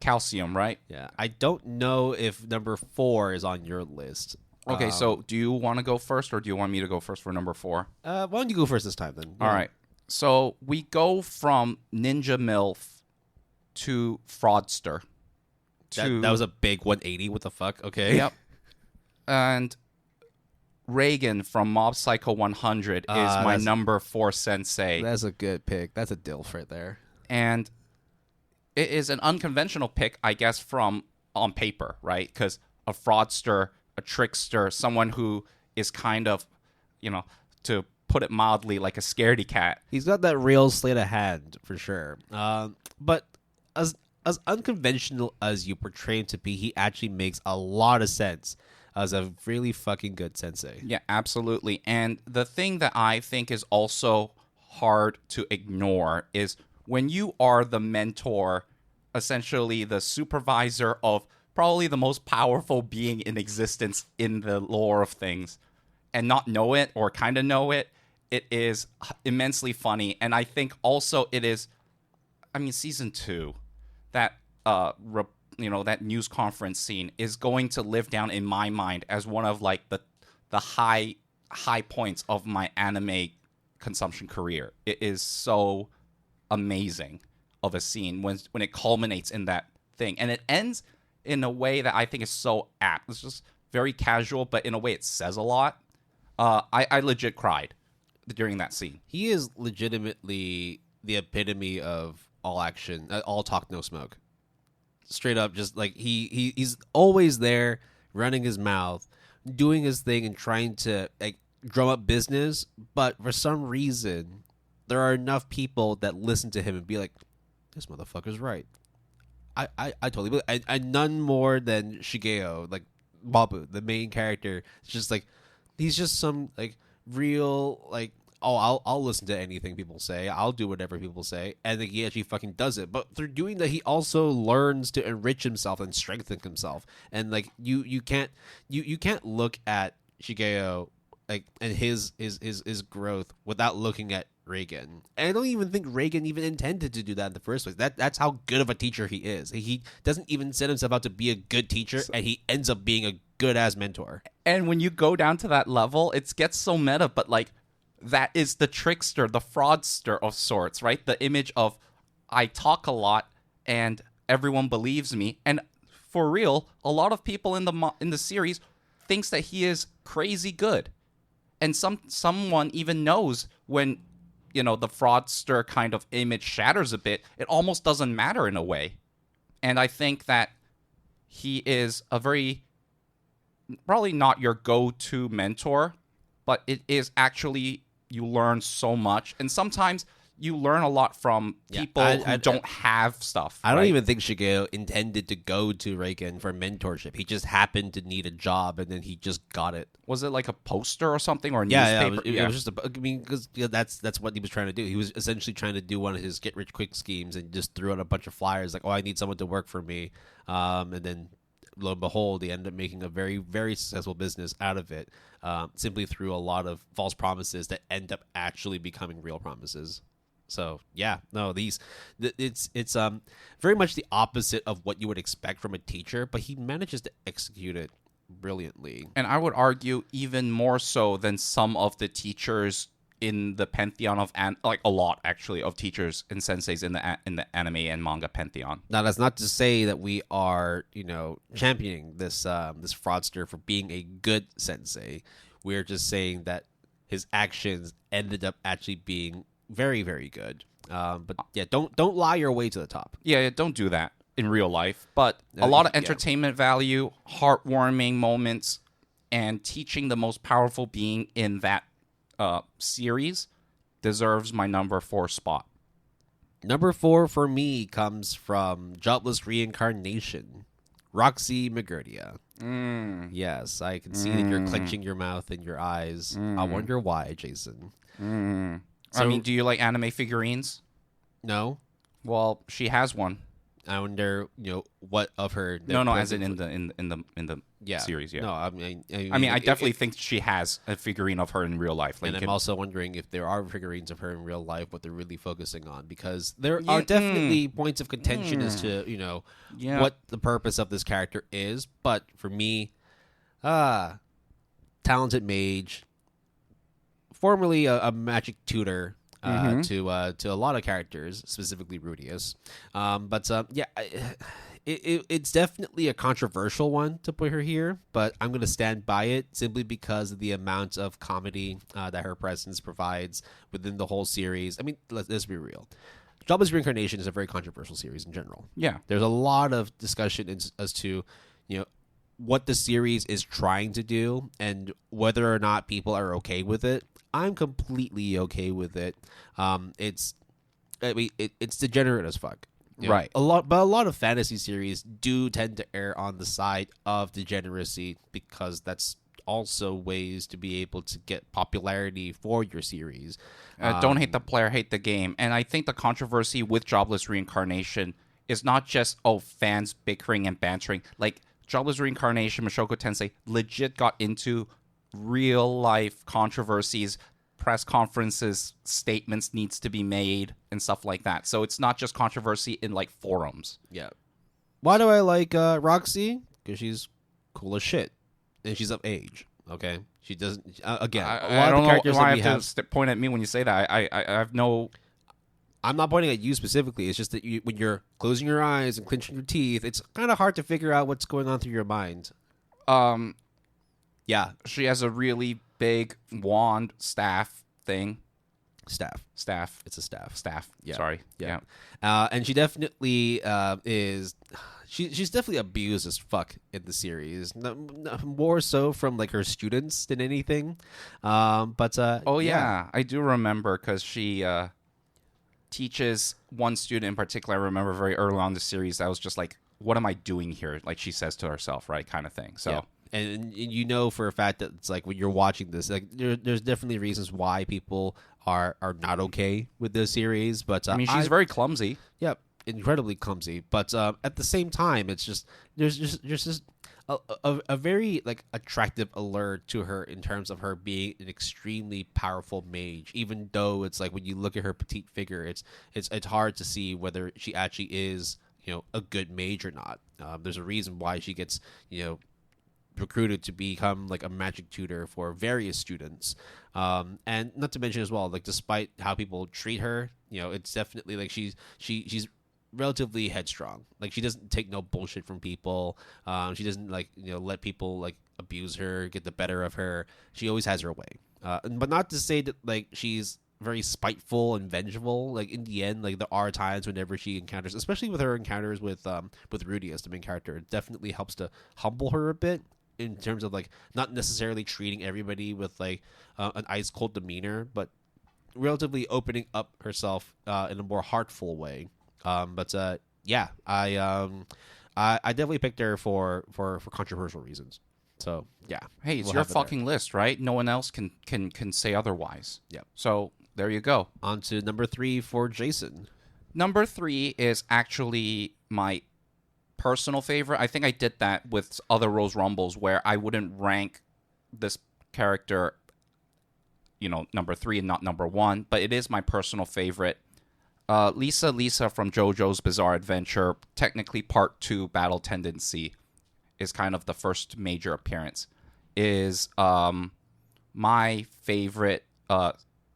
Calcium, right? Yeah, I don't know if number 4 is on your list. Okay, so do you want to go first, or do you want me to go first for number 4? Why don't you go first this time, then? All right. So we go from Ninja MILF to Fraudster. That was a big 180. What the fuck? Okay. Yep. And Reagan from Mob Psycho 100 is my number 4 sensei. That's a good pick. That's a dilf right there. And it is an unconventional pick, I guess, from on paper, right? Because a fraudster, a trickster, someone who is kind of, to put it mildly, like a scaredy cat. He's got that real sleight of hand for sure. But as unconventional as you portray him to be, he actually makes a lot of sense as a really fucking good sensei. Yeah, absolutely. And the thing that I think is also hard to ignore is when you are the mentor, essentially the supervisor of probably the most powerful being in existence in the lore of things, and not know it or kind of know it, it is immensely funny. And I think also it is, season 2, that that news conference scene is going to live down in my mind as one of, like, the high points of my anime consumption career. It is so amazing of a scene when it culminates in that thing, and it ends in a way that I think is so apt. It's just very casual, but in a way it says a lot. I legit cried during that scene. He is legitimately the epitome of all action, all talk, no smoke. Straight up, just like he's always there, running his mouth, doing his thing, and trying to, like, drum up business. But for some reason, there are enough people that listen to him and be like, this motherfucker's right. I totally believe. And none more than Shigeo, like Babu, the main character. It's just like, he's just some, like, real, like, oh, I'll listen to anything people say. I'll do whatever people say. And then he actually fucking does it. But through doing that, he also learns to enrich himself and strengthen himself. And, like, you can't look at Shigeo, like, and his growth without looking at Reagan. And I don't even think Reagan even intended to do that in the first place. That's how good of a teacher he is. He doesn't even set himself out to be a good teacher, and he ends up being a good-ass mentor. And when you go down to that level, it gets so meta, but like that is the trickster, the fraudster of sorts, right? The image of I talk a lot and everyone believes me. And for real, a lot of people in the series thinks that he is crazy good. And someone even knows when, you know, the fraudster kind of image shatters a bit, it almost doesn't matter in a way. And I think that he is a very, probably not your go-to mentor, but it is actually, you learn so much. And sometimes you learn a lot from people who don't have stuff. I don't even think Shigeo intended to go to Reagan for mentorship. He just happened to need a job, and then he just got it. Was it like a poster or something, or a newspaper? It was just I mean, because that's what he was trying to do. He was essentially trying to do one of his get-rich-quick schemes and just threw out a bunch of flyers like, oh, I need someone to work for me. And then, lo and behold, he ended up making a very, very successful business out of it, simply through a lot of false promises that end up actually becoming real promises. So yeah, no, it's very much the opposite of what you would expect from a teacher, but he manages to execute it brilliantly. And I would argue even more so than some of the teachers in the pantheon of like a lot actually of teachers and senseis in the anime and manga pantheon. Now that's not to say that we are, championing this this fraudster for being a good sensei. We're just saying that his actions ended up actually being very, very good. But yeah, don't lie your way to the top. Yeah, don't do that in real life. But a lot of entertainment value, heartwarming moments, and teaching the most powerful being in that series deserves my number 4 spot. Number 4 for me comes from Jobless Reincarnation, Roxy Magurdia. Yes, I can see that you're clenching your mouth and your eyes. I wonder why, Jason. So, I mean, do you like anime figurines? No. Well, she has one. I wonder, what of her. No, as in the series. Yeah. No, I mean, I definitely think she has a figurine of her in real life. Like, and I'm also wondering if there are figurines of her in real life, what they're really focusing on, because there are definitely points of contention as to what the purpose of this character is. But for me, talented mage, formerly a magic tutor. To a lot of characters, specifically Rudius. It's definitely a controversial one to put her here, but I'm going to stand by it simply because of the amount of comedy that her presence provides within the whole series. I mean, let's be real. Jobless Reincarnation is a very controversial series in general. Yeah. There's a lot of discussion as to, what the series is trying to do and whether or not people are okay with it. I'm completely okay with it. It's degenerate as fuck, right? A lot of fantasy series do tend to err on the side of degeneracy because that's also ways to be able to get popularity for your series. Don't hate the player, hate the game. And I think the controversy with Jobless Reincarnation is not just fans bickering and bantering. Like Jobless Reincarnation, Mushoku Tensei legit got into real life controversies, press conferences, statements needs to be made and stuff like that. So it's not just controversy in like forums. Yeah. Why do I like Roxy? Because she's cool as shit and she's of age. Okay, she doesn't. Again, I don't know why you have to point at me when you say that. I have no. I'm not pointing at you specifically. It's just that when you're closing your eyes and clenching your teeth, it's kind of hard to figure out what's going on through your mind. Yeah. She has a really big wand staff thing. Staff. It's a staff. Staff. Yeah. Sorry. Yeah. And she definitely is. She's definitely abused as fuck in the series. More so from like her students than anything. Yeah, I do remember because she teaches one student in particular. I remember very early on in the series that was just like, "What am I doing here?" Like she says to herself, right, kind of thing. So. Yeah. And for a fact that it's like when you're watching this, like there's definitely reasons why people are not okay with this series. But I mean, she's very clumsy. Yep, incredibly clumsy. But at the same time, it's just there's just a very like attractive allure to her in terms of her being an extremely powerful mage. Even though it's like when you look at her petite figure, it's hard to see whether she actually is a good mage or not. There's a reason why she gets recruited to become like a magic tutor for various students, and not to mention as well, like despite how people treat her, it's definitely like she's relatively headstrong. Like she doesn't take no bullshit from people. She doesn't like let people like abuse her, get the better of her. She always has her way. But not to say that like she's very spiteful and vengeful. Like in the end, like there are times whenever she encounters, especially with her encounters with Rudy as the main character, it definitely helps to humble her a bit in terms of like not necessarily treating everybody with like an ice cold demeanor, but relatively opening up herself in a more heartful way. But yeah, I definitely picked her for controversial reasons. So yeah, Hey, it's your fucking list, right? No one else can say otherwise. Yeah. So there you go. On to number 3 for Jason. Number 3 is actually my personal favorite. I think I did that with other Rose Rumbles where I wouldn't rank this character, number 3 and not number 1, but it is my personal favorite. Lisa from JoJo's Bizarre Adventure, technically part 2 Battle Tendency, is kind of the first major appearance, is my favorite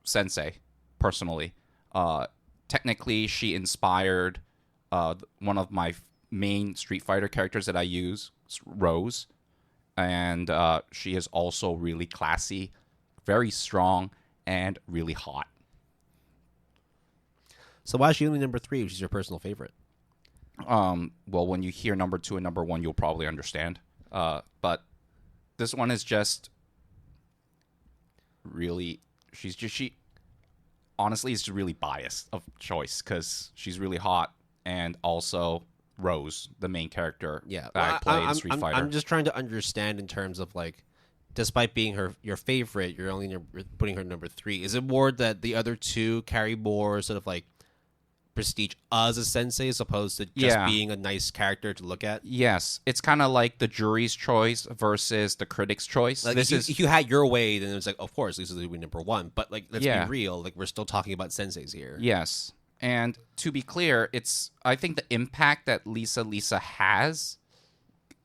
Sensei, personally. Technically, she inspired one of my main Street Fighter characters that I use, Rose, and she is also really classy, very strong, and really hot. So why is she only number 3, which is your personal favorite? Well, when you hear number 2 and number 1, you'll probably understand. But this one is just really, she honestly is really biased of choice because she's really hot, and also Rose, the main character that I play in Street Fighter. I'm just trying to understand in terms of like, despite being your favorite, you're only putting her number 3. Is it more that the other 2 carry more sort of like prestige as a sensei as opposed to just being a nice character to look at? Yes, it's kind of like the jury's choice versus the critic's choice. Like if you had your way, then it's like, of course, Lisa would be number 1. But like, let's be real. Like, we're still talking about senseis here. Yes, and to be clear, I think the impact that Lisa has,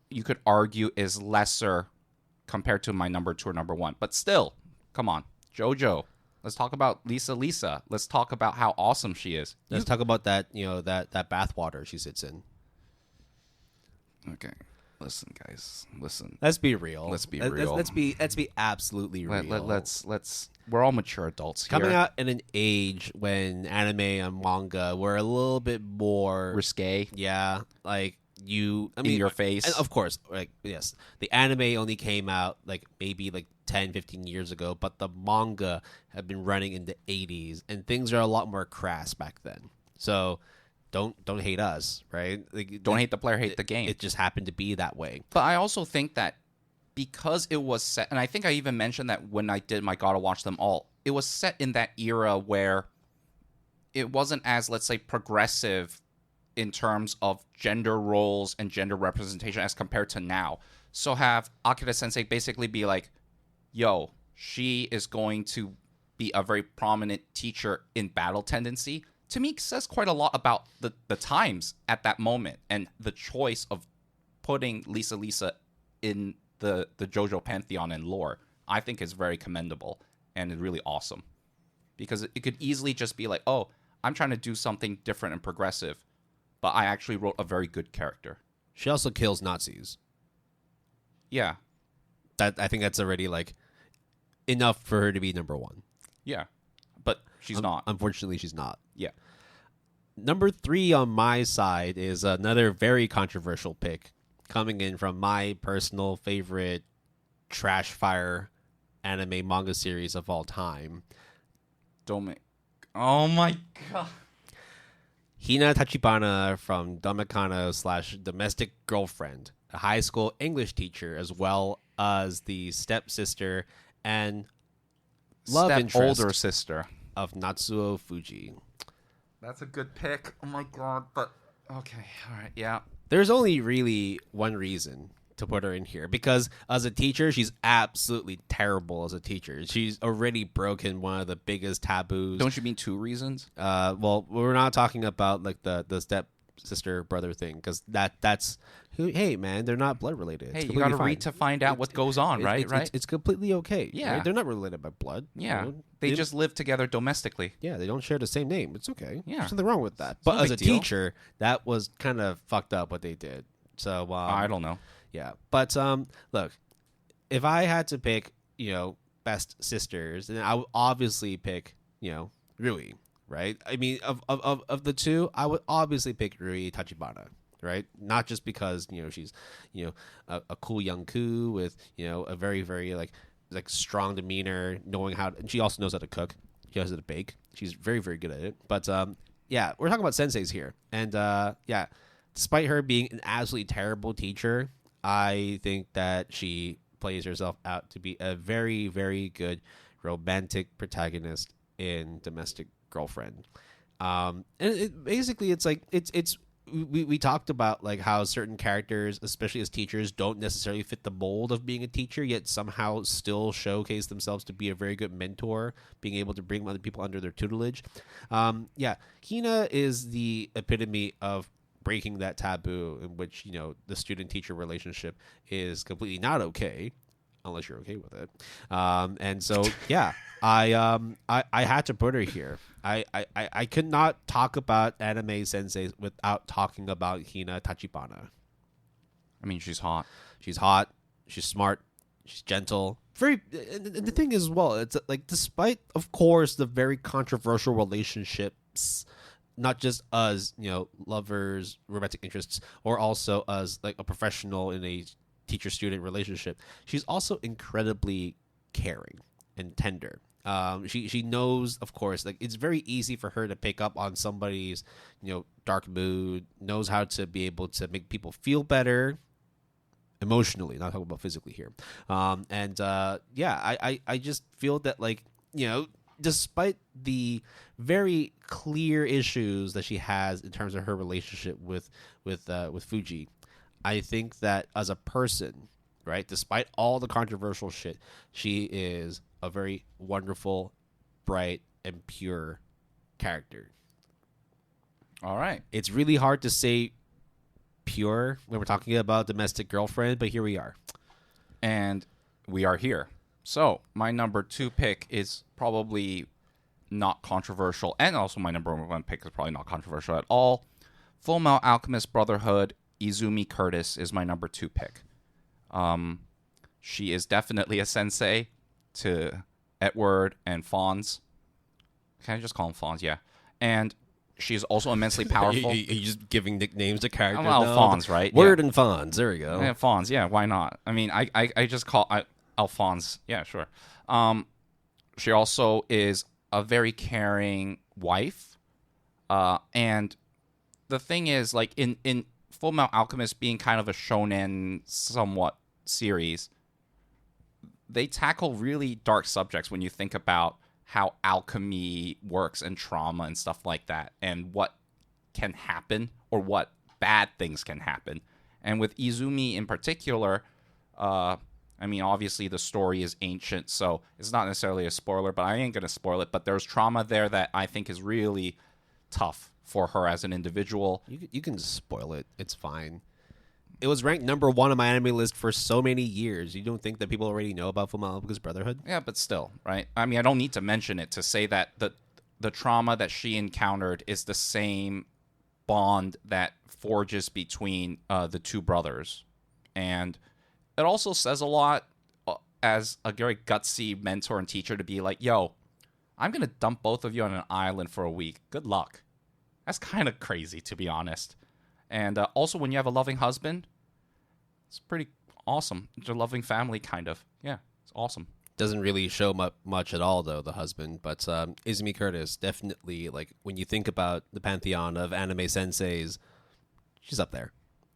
you could argue, is lesser compared to my number 2 or number 1. But still, come on, JoJo. Let's talk about Lisa. Let's talk about how awesome she is. Let's talk about that, that bathwater she sits in. Okay. Listen, guys. Listen. Let's be real. Let's be real. Let's be absolutely real. Let's we're all mature adults here. Coming out in an age when anime and manga were a little bit more risque. Yeah. Like in your face. And of course, like, yes, the anime only came out like maybe like 10, 15 years ago, but the manga have been running in the 80s, and things are a lot more crass back then. So don't hate us, right? Like, don't hate the player, hate the game. It just happened to be that way. But I also think that because it was set, and I think I even mentioned that when I did my Gotta Watch Them All, it was set in that era where it wasn't as, let's say, progressive in terms of gender roles and gender representation as compared to now. So have Akira Sensei basically be like, yo, she is going to be a very prominent teacher in Battle Tendency, to me says quite a lot about the times at that moment, and the choice of putting Lisa in the JoJo pantheon and lore, I think is very commendable and is really awesome. Because it could easily just be like, oh, I'm trying to do something different and progressive, but I actually wrote a very good character. She also kills Nazis. Yeah. I think that's already like enough for her to be number 1. Yeah. But she's not. Unfortunately, she's not. Yeah. Number 3 on my side is another very controversial pick, coming in from my personal favorite trash fire anime manga series of all time. Oh my god. Hina Tachibana from Domekano / Domestic Girlfriend, a high school English teacher, as well as the stepsister and love interest older sister of Natsuo Fuji. That's a good pick. Oh my god, but okay, all right, yeah. There's only really one reason to put her in here because as a teacher, she's absolutely terrible as a teacher. She's already broken one of the biggest taboos. Don't you mean 2 reasons? Well, we're not talking about like the step sister brother thing because that's hey man, they're not blood related. Hey, you got to read to find out what goes on, right? It's completely okay. Yeah, right? They're not related by blood. Yeah, they just live together domestically. Yeah, they don't share the same name. It's okay. Yeah, there's nothing wrong with that. It's but no as a big deal. teacher, that was kind of fucked up what they did. So I don't know. Yeah, but look, if I had to pick, best sisters, then I would obviously pick, Rui. Right? I mean, of the two, I would obviously pick Rui Tachibana, right? Not just because, she's, a cool young coup with, a very, very, like strong demeanor, knowing how, and she also knows how to cook. She knows how to bake. She's very, very good at it. But, yeah, we're talking about senseis here. And, yeah, despite her being an absolutely terrible teacher, I think that she plays herself out to be a very, very good romantic protagonist in Domestic Girlfriend. And basically it's like we talked about like how certain characters, especially as teachers, don't necessarily fit the mold of being a teacher, yet somehow still showcase themselves to be a very good mentor, being able to bring other people under their tutelage. Yeah, Hina is the epitome of breaking that taboo in which the student-teacher relationship is completely not okay unless you're okay with it. And so yeah, I had to put her here. I could not talk about anime senseis without talking about Hina Tachibana. I mean, she's hot. She's hot. She's smart. She's gentle. And the thing is, well, it's like despite, of course, the very controversial relationships, not just as lovers, romantic interests, or also as like a professional in a teacher-student relationship, she's also incredibly caring and tender. She knows, of course, like it's very easy for her to pick up on somebody's, dark mood, knows how to be able to make people feel better emotionally, not talking about physically here. Yeah, I just feel that like, despite the very clear issues that she has in terms of her relationship with Fuji, I think that as a person, right, despite all the controversial shit, she is a very wonderful, bright, and pure character. All right. It's really hard to say pure when we're talking about Domestic Girlfriend, but here we are. And we are here. So my number 2 pick is probably not controversial, and also my number 1 pick is probably not controversial at all. Full Metal Alchemist Brotherhood, Izumi Curtis is my number 2 pick. She is definitely a sensei to Edward and Fonz. Can I just call him Fonz? Yeah. And she's also immensely powerful. you just giving nicknames to characters. Well, Fonz, right? Word and Fonz. There we go. Yeah, Fonz. Yeah, why not? I mean, I just call Alphonse. Yeah, sure. She also is a very caring wife. And the thing is, like, in Full Metal Alchemist being kind of a shonen somewhat series, they tackle really dark subjects when you think about how alchemy works and trauma and stuff like that, and what can happen or what bad things can happen. And with Izumi in particular, I mean, obviously the story is ancient, so it's not necessarily a spoiler, but I ain't going to spoil it. But there's trauma there that I think is really tough for her as an individual. You can spoil it. It's fine. It was ranked number 1 on my anime list for so many years. You don't think that people already know about Fullmetal Alchemist Brotherhood? Yeah, but still, right? I mean, I don't need to mention it to say that the trauma that she encountered is the same bond that forges between the two brothers. And it also says a lot as a very gutsy mentor and teacher to be like, yo, I'm going to dump both of you on an island for a week. Good luck. That's kind of crazy, to be honest. And also, when you have a loving husband, it's pretty awesome. It's a loving family, kind of. Yeah, it's awesome. Doesn't really show much at all, though, the husband. But Izumi Curtis, definitely, like, when you think about the pantheon of anime senseis, she's up there.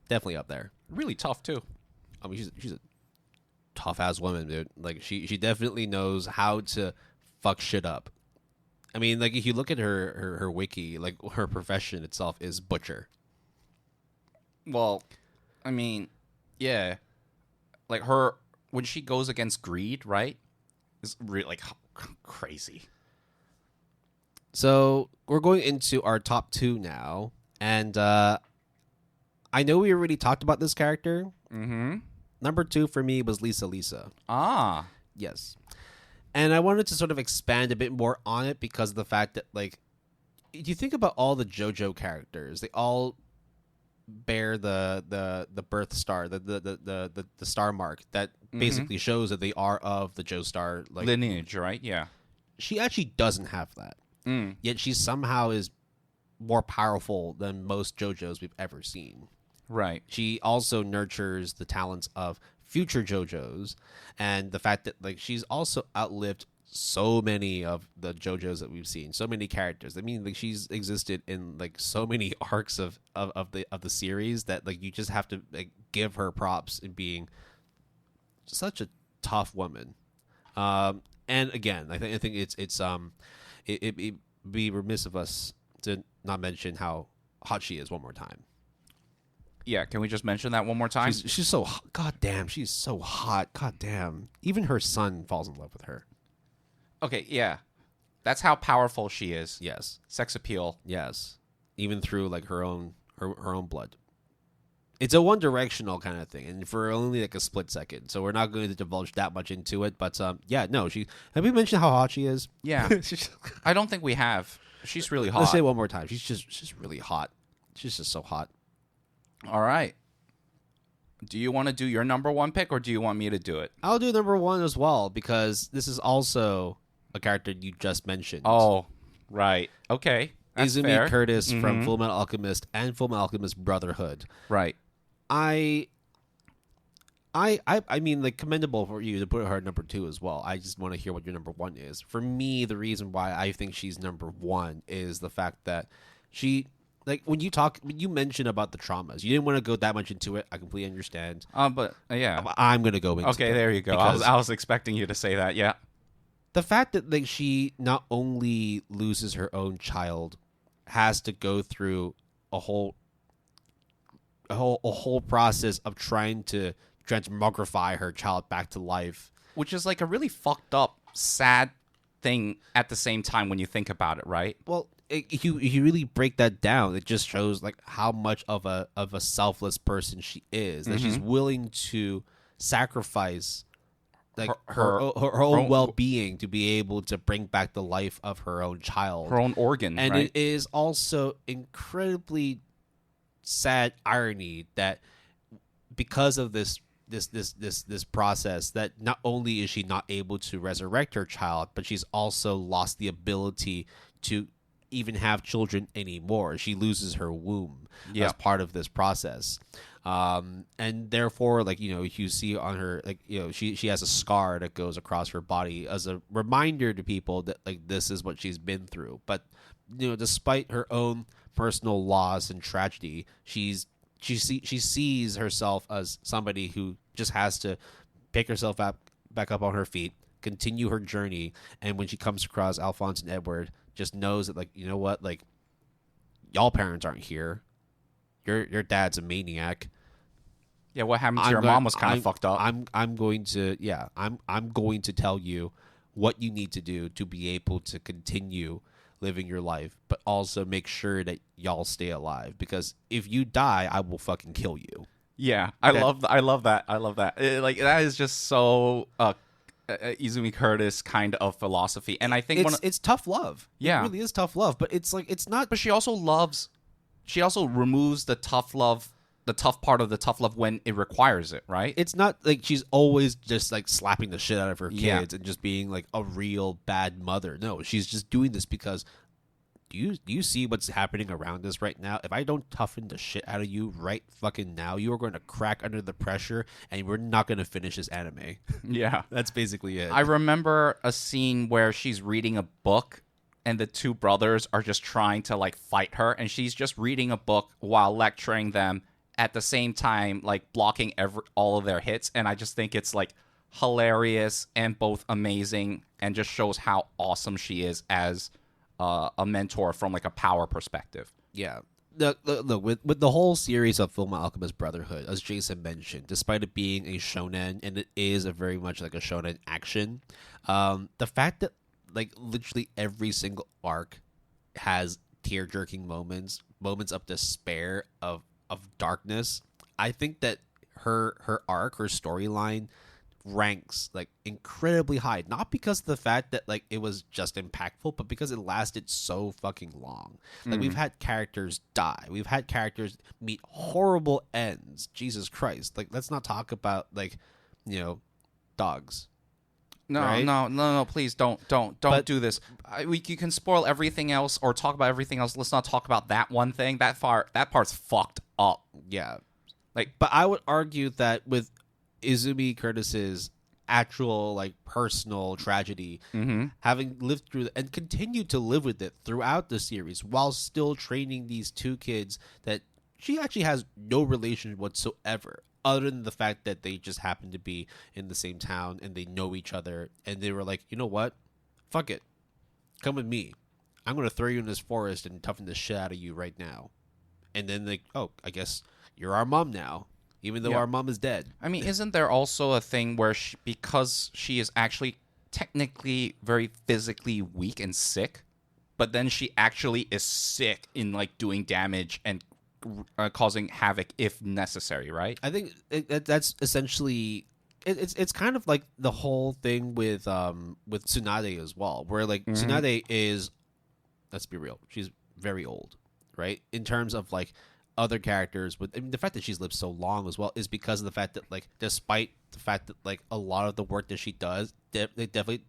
Definitely up there. Really tough, too. I mean, she's a tough-ass woman, dude. Like, she definitely knows how to fuck shit up. I mean, like, if you look at her wiki, like, her profession itself is butcher. Well, I mean, yeah. like her when she goes against greed, right? Is really like crazy. So we're going into our top 2 now, and I know we already talked about this character. Mm-hmm. Number 2 for me was Lisa. Ah. Yes. And I wanted to sort of expand a bit more on it because of the fact that, like, if you think about all the JoJo characters, they all bear the birth star, the star mark that basically shows that they are of the Joestar like lineage, right? Yeah. She actually doesn't have that. Yet she somehow is more powerful than most JoJos we've ever seen. Right. She also nurtures the talents of future JoJos, and the fact that like she's also outlived so many of the JoJos that we've seen, so many characters. I mean, like she's existed in like so many arcs of the series that like you just have to like give her props in being such a tough woman. And again, I think it'd be remiss of us to not mention how hot she is one more time. Yeah, can we just mention that one more time? She's so goddamn. She's so hot. Goddamn. Even her son falls in love with her. Okay, yeah, that's how powerful she is. Yes, sex appeal. Yes, even through like her own blood. It's a one-directional kind of thing, and for only like a split second. So we're not going to divulge that much into it. But yeah, no. Have we mentioned how hot she is? Yeah, I don't think we have. She's really hot. Let's say it one more time. She's really hot. She's just so hot. All right. Do you want to do your number 1 pick, or do you want me to do it? I'll do number 1 as well because this is also a character you just mentioned. Oh, right. Okay. That's Izumi fair. Curtis from Fullmetal Alchemist and Fullmetal Alchemist Brotherhood. Right. I mean, like, commendable for you to put her at number 2 as well. I just want to hear what your number 1 is. For me, the reason why I think she's number 1 is the fact that she, like, when you mention about the traumas, you didn't want to go that much into it. I completely understand. But yeah. I'm going to go into it. Okay, there you go. I was expecting you to say that. Yeah. The fact that like she not only loses her own child, has to go through a whole process of trying to transmogrify her child back to life, which is like a really fucked up, sad thing at the same time when you think about it, right? Well, if you really break that down, it just shows like how much of a selfless person she is. That she's willing to sacrifice like her own well-being to be able to bring back the life of her own child, her own organ. And right? It is also incredibly sad irony that because of this process, that not only is she not able to resurrect her child, but she's also lost the ability to even have children anymore. She loses her womb as part of this process. And therefore, like, you know, you see on her, like, you know, she has a scar that goes across her body as a reminder to people that, like, this is what she's been through. But, you know, despite her own personal loss and tragedy, she sees herself as somebody who just has to pick herself back up on her feet, continue her journey, and when she comes across Alphonse and Edward, just knows that, like, you know what, like, y'all parents aren't here. Your dad's a maniac. Yeah, what happened to your mom was kind of fucked up. I'm going to tell you what you need to do to be able to continue living your life, but also make sure that y'all stay alive, because if you die, I will fucking kill you. Yeah, I love that. Like, that is just so Izumi Curtis kind of philosophy, and I think it's tough love. Yeah, it really is tough love, but it's like it's not. But she also removes the tough love, the tough part of the tough love when it requires it, right? It's not like she's always just like slapping the shit out of her kids and just being like a real bad mother. No, she's just doing this because do you see what's happening around us right now? If I don't toughen the shit out of you right fucking now, you are going to crack under the pressure and we're not going to finish this anime. Yeah. That's basically it. I remember a scene where she's reading a book and the two brothers are just trying to like fight her, and she's just reading a book while lecturing them at the same time, like blocking all of their hits. And I just think it's like hilarious and both amazing, and just shows how awesome she is as a mentor from like a power perspective. Yeah. Look, with the whole series of Fullmetal Alchemist Brotherhood, as Jason mentioned, despite it being a shonen, and it is a very much like a shonen action, the fact that like literally every single arc has tear-jerking moments of despair, of darkness. I think that her arc, her storyline ranks like incredibly high, not because of the fact that like it was just impactful, but because it lasted so fucking long. Like we've had characters die, we've had characters meet horrible ends. Jesus Christ, like let's not talk about like, you know, dogs. No, right? no, please don't do this. You can spoil everything else or talk about everything else. Let's not talk about that one thing. That part's fucked up. Yeah. Like, but I would argue that with Izumi Curtis's actual like personal tragedy, having lived through and continued to live with it throughout the series while still training these two kids that she actually has no relation whatsoever, other than the fact that they just happen to be in the same town and they know each other, and they were like, you know what, fuck it, come with me, I'm gonna throw you in this forest and toughen the shit out of you right now. And then like, oh, I guess you're our mom now, even though our mom is dead. I mean, isn't there also a thing where because she is actually technically very physically weak and sick, but then she actually is sick in like doing damage and causing havoc if necessary, right? I think that's essentially it's kind of like the whole thing with Tsunade as well, where like Tsunade is, let's be real, she's very old, right? In terms of like other characters, with the fact that she's lived so long as well is because of the fact that like despite the fact that like a lot of the work that she does it definitely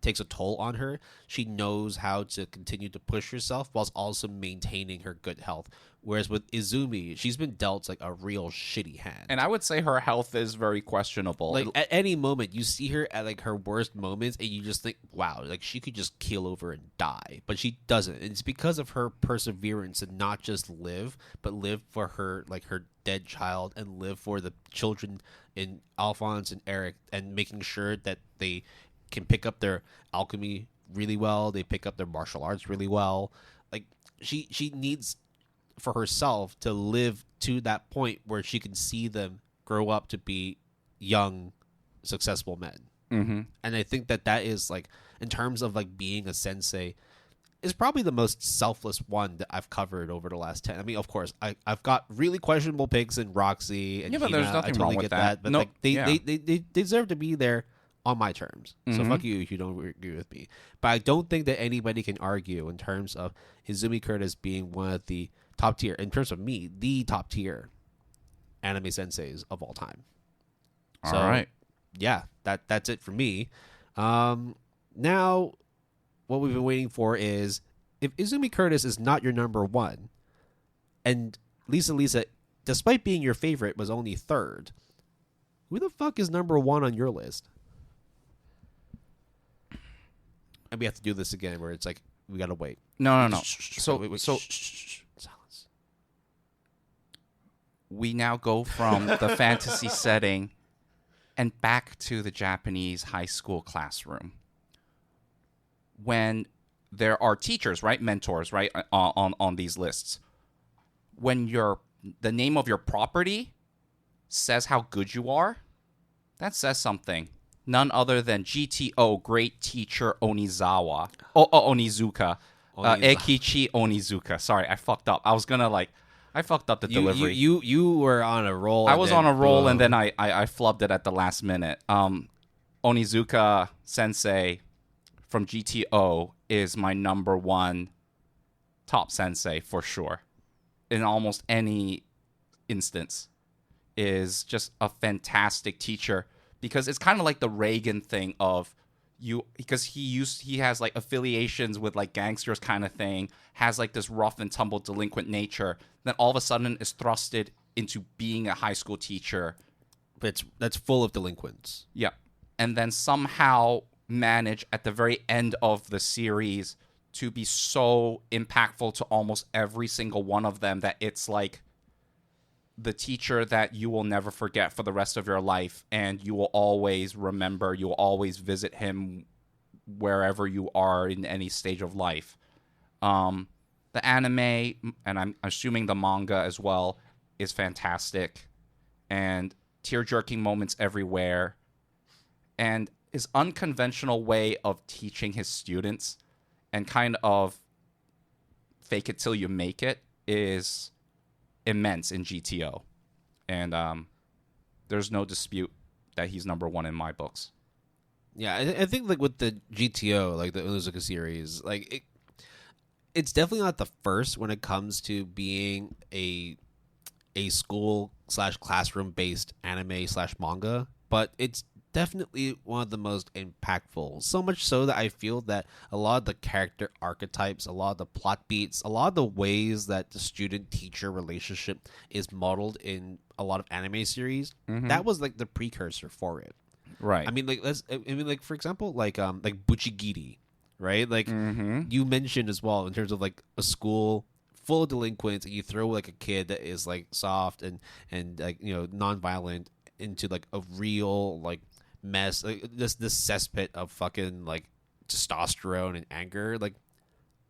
takes a toll on her, she knows how to continue to push herself whilst also maintaining her good health. Whereas with Izumi, she's been dealt like a real shitty hand, and I would say her health is very questionable. Like at any moment you see her at like her worst moments and you just think, wow, like she could just keel over and die, but she doesn't. And it's because of her perseverance and not just live, but live for her, like her dead child, and live for the children in Alphonse and Eric, and making sure that they can pick up their alchemy really well, they pick up their martial arts really well. Like she needs for herself to live to that point where she can see them grow up to be young, successful men. And I think that is like, in terms of like being a sensei, is probably the most selfless one that I've covered over the last 10. I mean, of course, I've got really questionable picks in Roxy and but Hina. there's nothing I totally wrong with get that. But No, like they deserve to be there on my terms. So fuck you if you don't agree with me. But I don't think that anybody can argue in terms of Izumi Curtis being one of the top tier, in terms of me, the top tier anime senseis of all time. All right. Yeah, that's it for me. Now, what we've been waiting for is, if Izumi Curtis is not your number one, and Lisa, despite being your favorite, was only third, who the fuck is number one on your list? And we have to do this again, where it's like we gotta wait. No. Wait. So Silence. We now go from the fantasy setting and back to the Japanese high school classroom, when there are teachers, right, mentors, right, on these lists. When the name of your property says how good you are, that says something. None other than GTO, Great Teacher Onizuka. Eikichi Onizuka. Sorry, I fucked up. I fucked up the delivery. You were on a roll. I was on a roll, and then I flubbed it at the last minute. Onizuka Sensei from GTO is my number one top sensei for sure. In almost any instance, is just a fantastic teacher, because it's kind of like the Reagan thing of you, because he has like affiliations with like gangsters kind of thing, has like this rough and tumble delinquent nature, then all of a sudden is thrusted into being a high school teacher. That's full of delinquents. Yeah. And then somehow manage at the very end of the series to be so impactful to almost every single one of them that it's like the teacher that you will never forget for the rest of your life, and you will always remember, you will always visit him wherever you are in any stage of life. That the anime, and I'm assuming the manga as well, is fantastic, and tear-jerking moments everywhere, and his unconventional way of teaching his students and kind of fake it till you make it is immense in GTO. And there's no dispute that he's number one in my books. Yeah, I think like with the GTO, like the Unozuka series, like it's definitely not the first when it comes to being a school / classroom based anime / manga, but it's definitely one of the most impactful. So much so that I feel that a lot of the character archetypes, a lot of the plot beats, a lot of the ways that the student teacher relationship is modeled in a lot of anime series, that was like the precursor for it. Right. I mean, like for example, like Buchigiri, right? Like you mentioned as well in terms of like a school full of delinquents, and you throw like a kid that is like soft and like non-violent into like a real like mess, like this cesspit of fucking like testosterone and anger. Like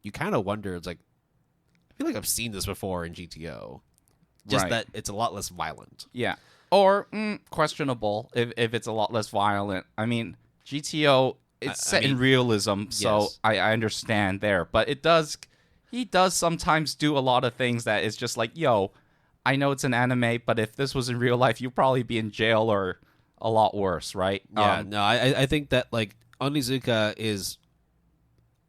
you kind of wonder, it's like I feel like I've seen this before in GTO, just that it's a lot less violent. Yeah. Or questionable if it's a lot less violent. I mean, GTO, it's set in realism, so yes. I understand there. But he does sometimes do a lot of things that is just like, yo, I know it's an anime, but if this was in real life, you'd probably be in jail or a lot worse, right? Yeah, no, I think that like Onizuka is,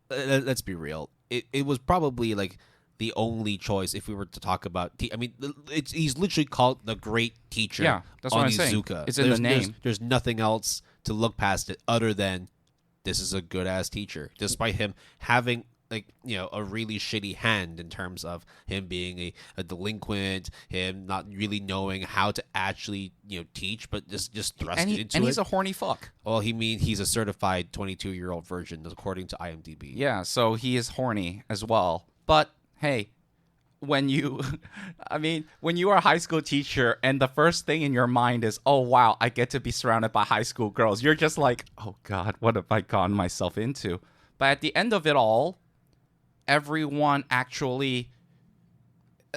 let's be real, it was probably like the only choice if we were to talk about. I mean, he's literally called the Great Teacher. Yeah, that's what I'm saying. It's in the name. There's nothing else to look past it other than this is a good ass teacher, despite him having like a really shitty hand in terms of him being a delinquent, him not really knowing how to actually teach, but just thrust into it. And he's a horny fuck. Well, he's a certified 22-year-old virgin according to IMDb. Yeah, so he is horny as well. But hey, when you are a high school teacher and the first thing in your mind is, oh wow, I get to be surrounded by high school girls, you're just like, oh god, what have I gotten myself into? But at the end of it all, everyone actually,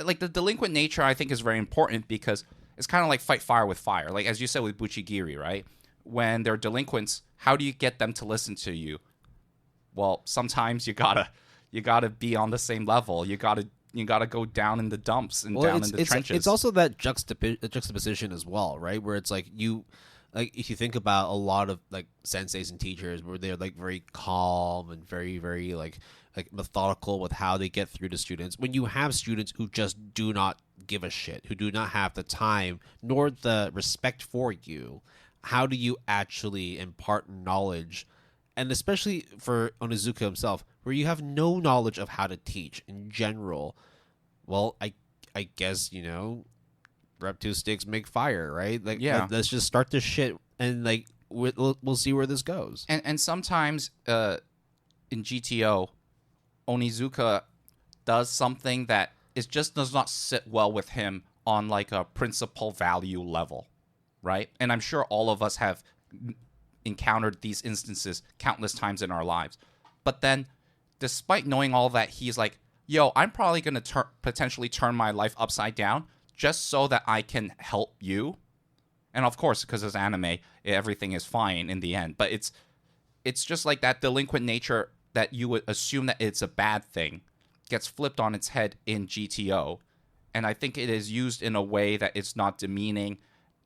like, the delinquent nature I think is very important because it's kind of like fight fire with fire. Like as you said with Buchigiri, right? When they're delinquents, how do you get them to listen to you? Well, sometimes you gotta be on the same level. You gotta go down in the dumps and down in the trenches. It's also that juxtaposition as well, right? Where it's like if you think about a lot of like senseis and teachers, where they're like very calm and very very like methodical with how they get through to students. When you have students who just do not give a shit, who do not have the time nor the respect for you, how do you actually impart knowledge? And especially for Onizuka himself, where you have no knowledge of how to teach in general, well, I guess, rep two sticks make fire, right? Like, yeah. Let's just start this shit, and like we'll see where this goes. And sometimes in GTO, Onizuka does something that does not sit well with him on like a principal value level, right? And I'm sure all of us have encountered these instances countless times in our lives. But then, despite knowing all that, he's like, yo, I'm probably going to potentially turn my life upside down just so that I can help you. And of course, because it's anime, everything is fine in the end. But it's just like that delinquent nature that you would assume that it's a bad thing gets flipped on its head in GTO. And I think it is used in a way that it's not demeaning,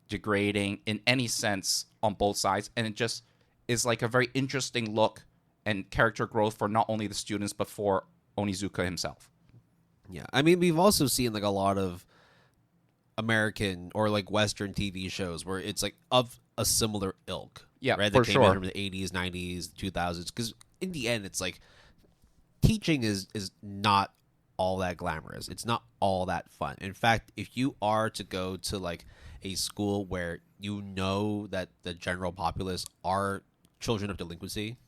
degrading in any sense on both sides, and it just is like a very interesting look and character growth for not only the students but for Onizuka himself. Yeah, I mean, we've also seen like a lot of American or like Western TV shows where it's like of a similar ilk. Yeah, right? For that came sure. out from the 80s, 90s, 2000s. Because in the end, it's like teaching is not all that glamorous. It's not all that fun. In fact, if you are to go to like a school where you know that the general populace are children of delinquency,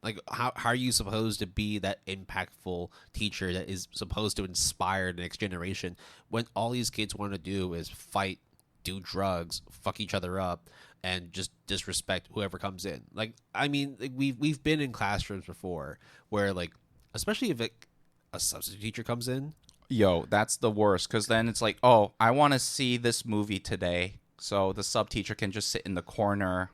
like how are you supposed to be that impactful teacher that is supposed to inspire the next generation when all these kids want to do is fight, do drugs, fuck each other up, and just disrespect whoever comes in? Like, I mean, like we've been in classrooms before where like, especially if a substitute teacher comes in. Yo, that's the worst, because then it's like, oh, I want to see this movie today, so the sub teacher can just sit in the corner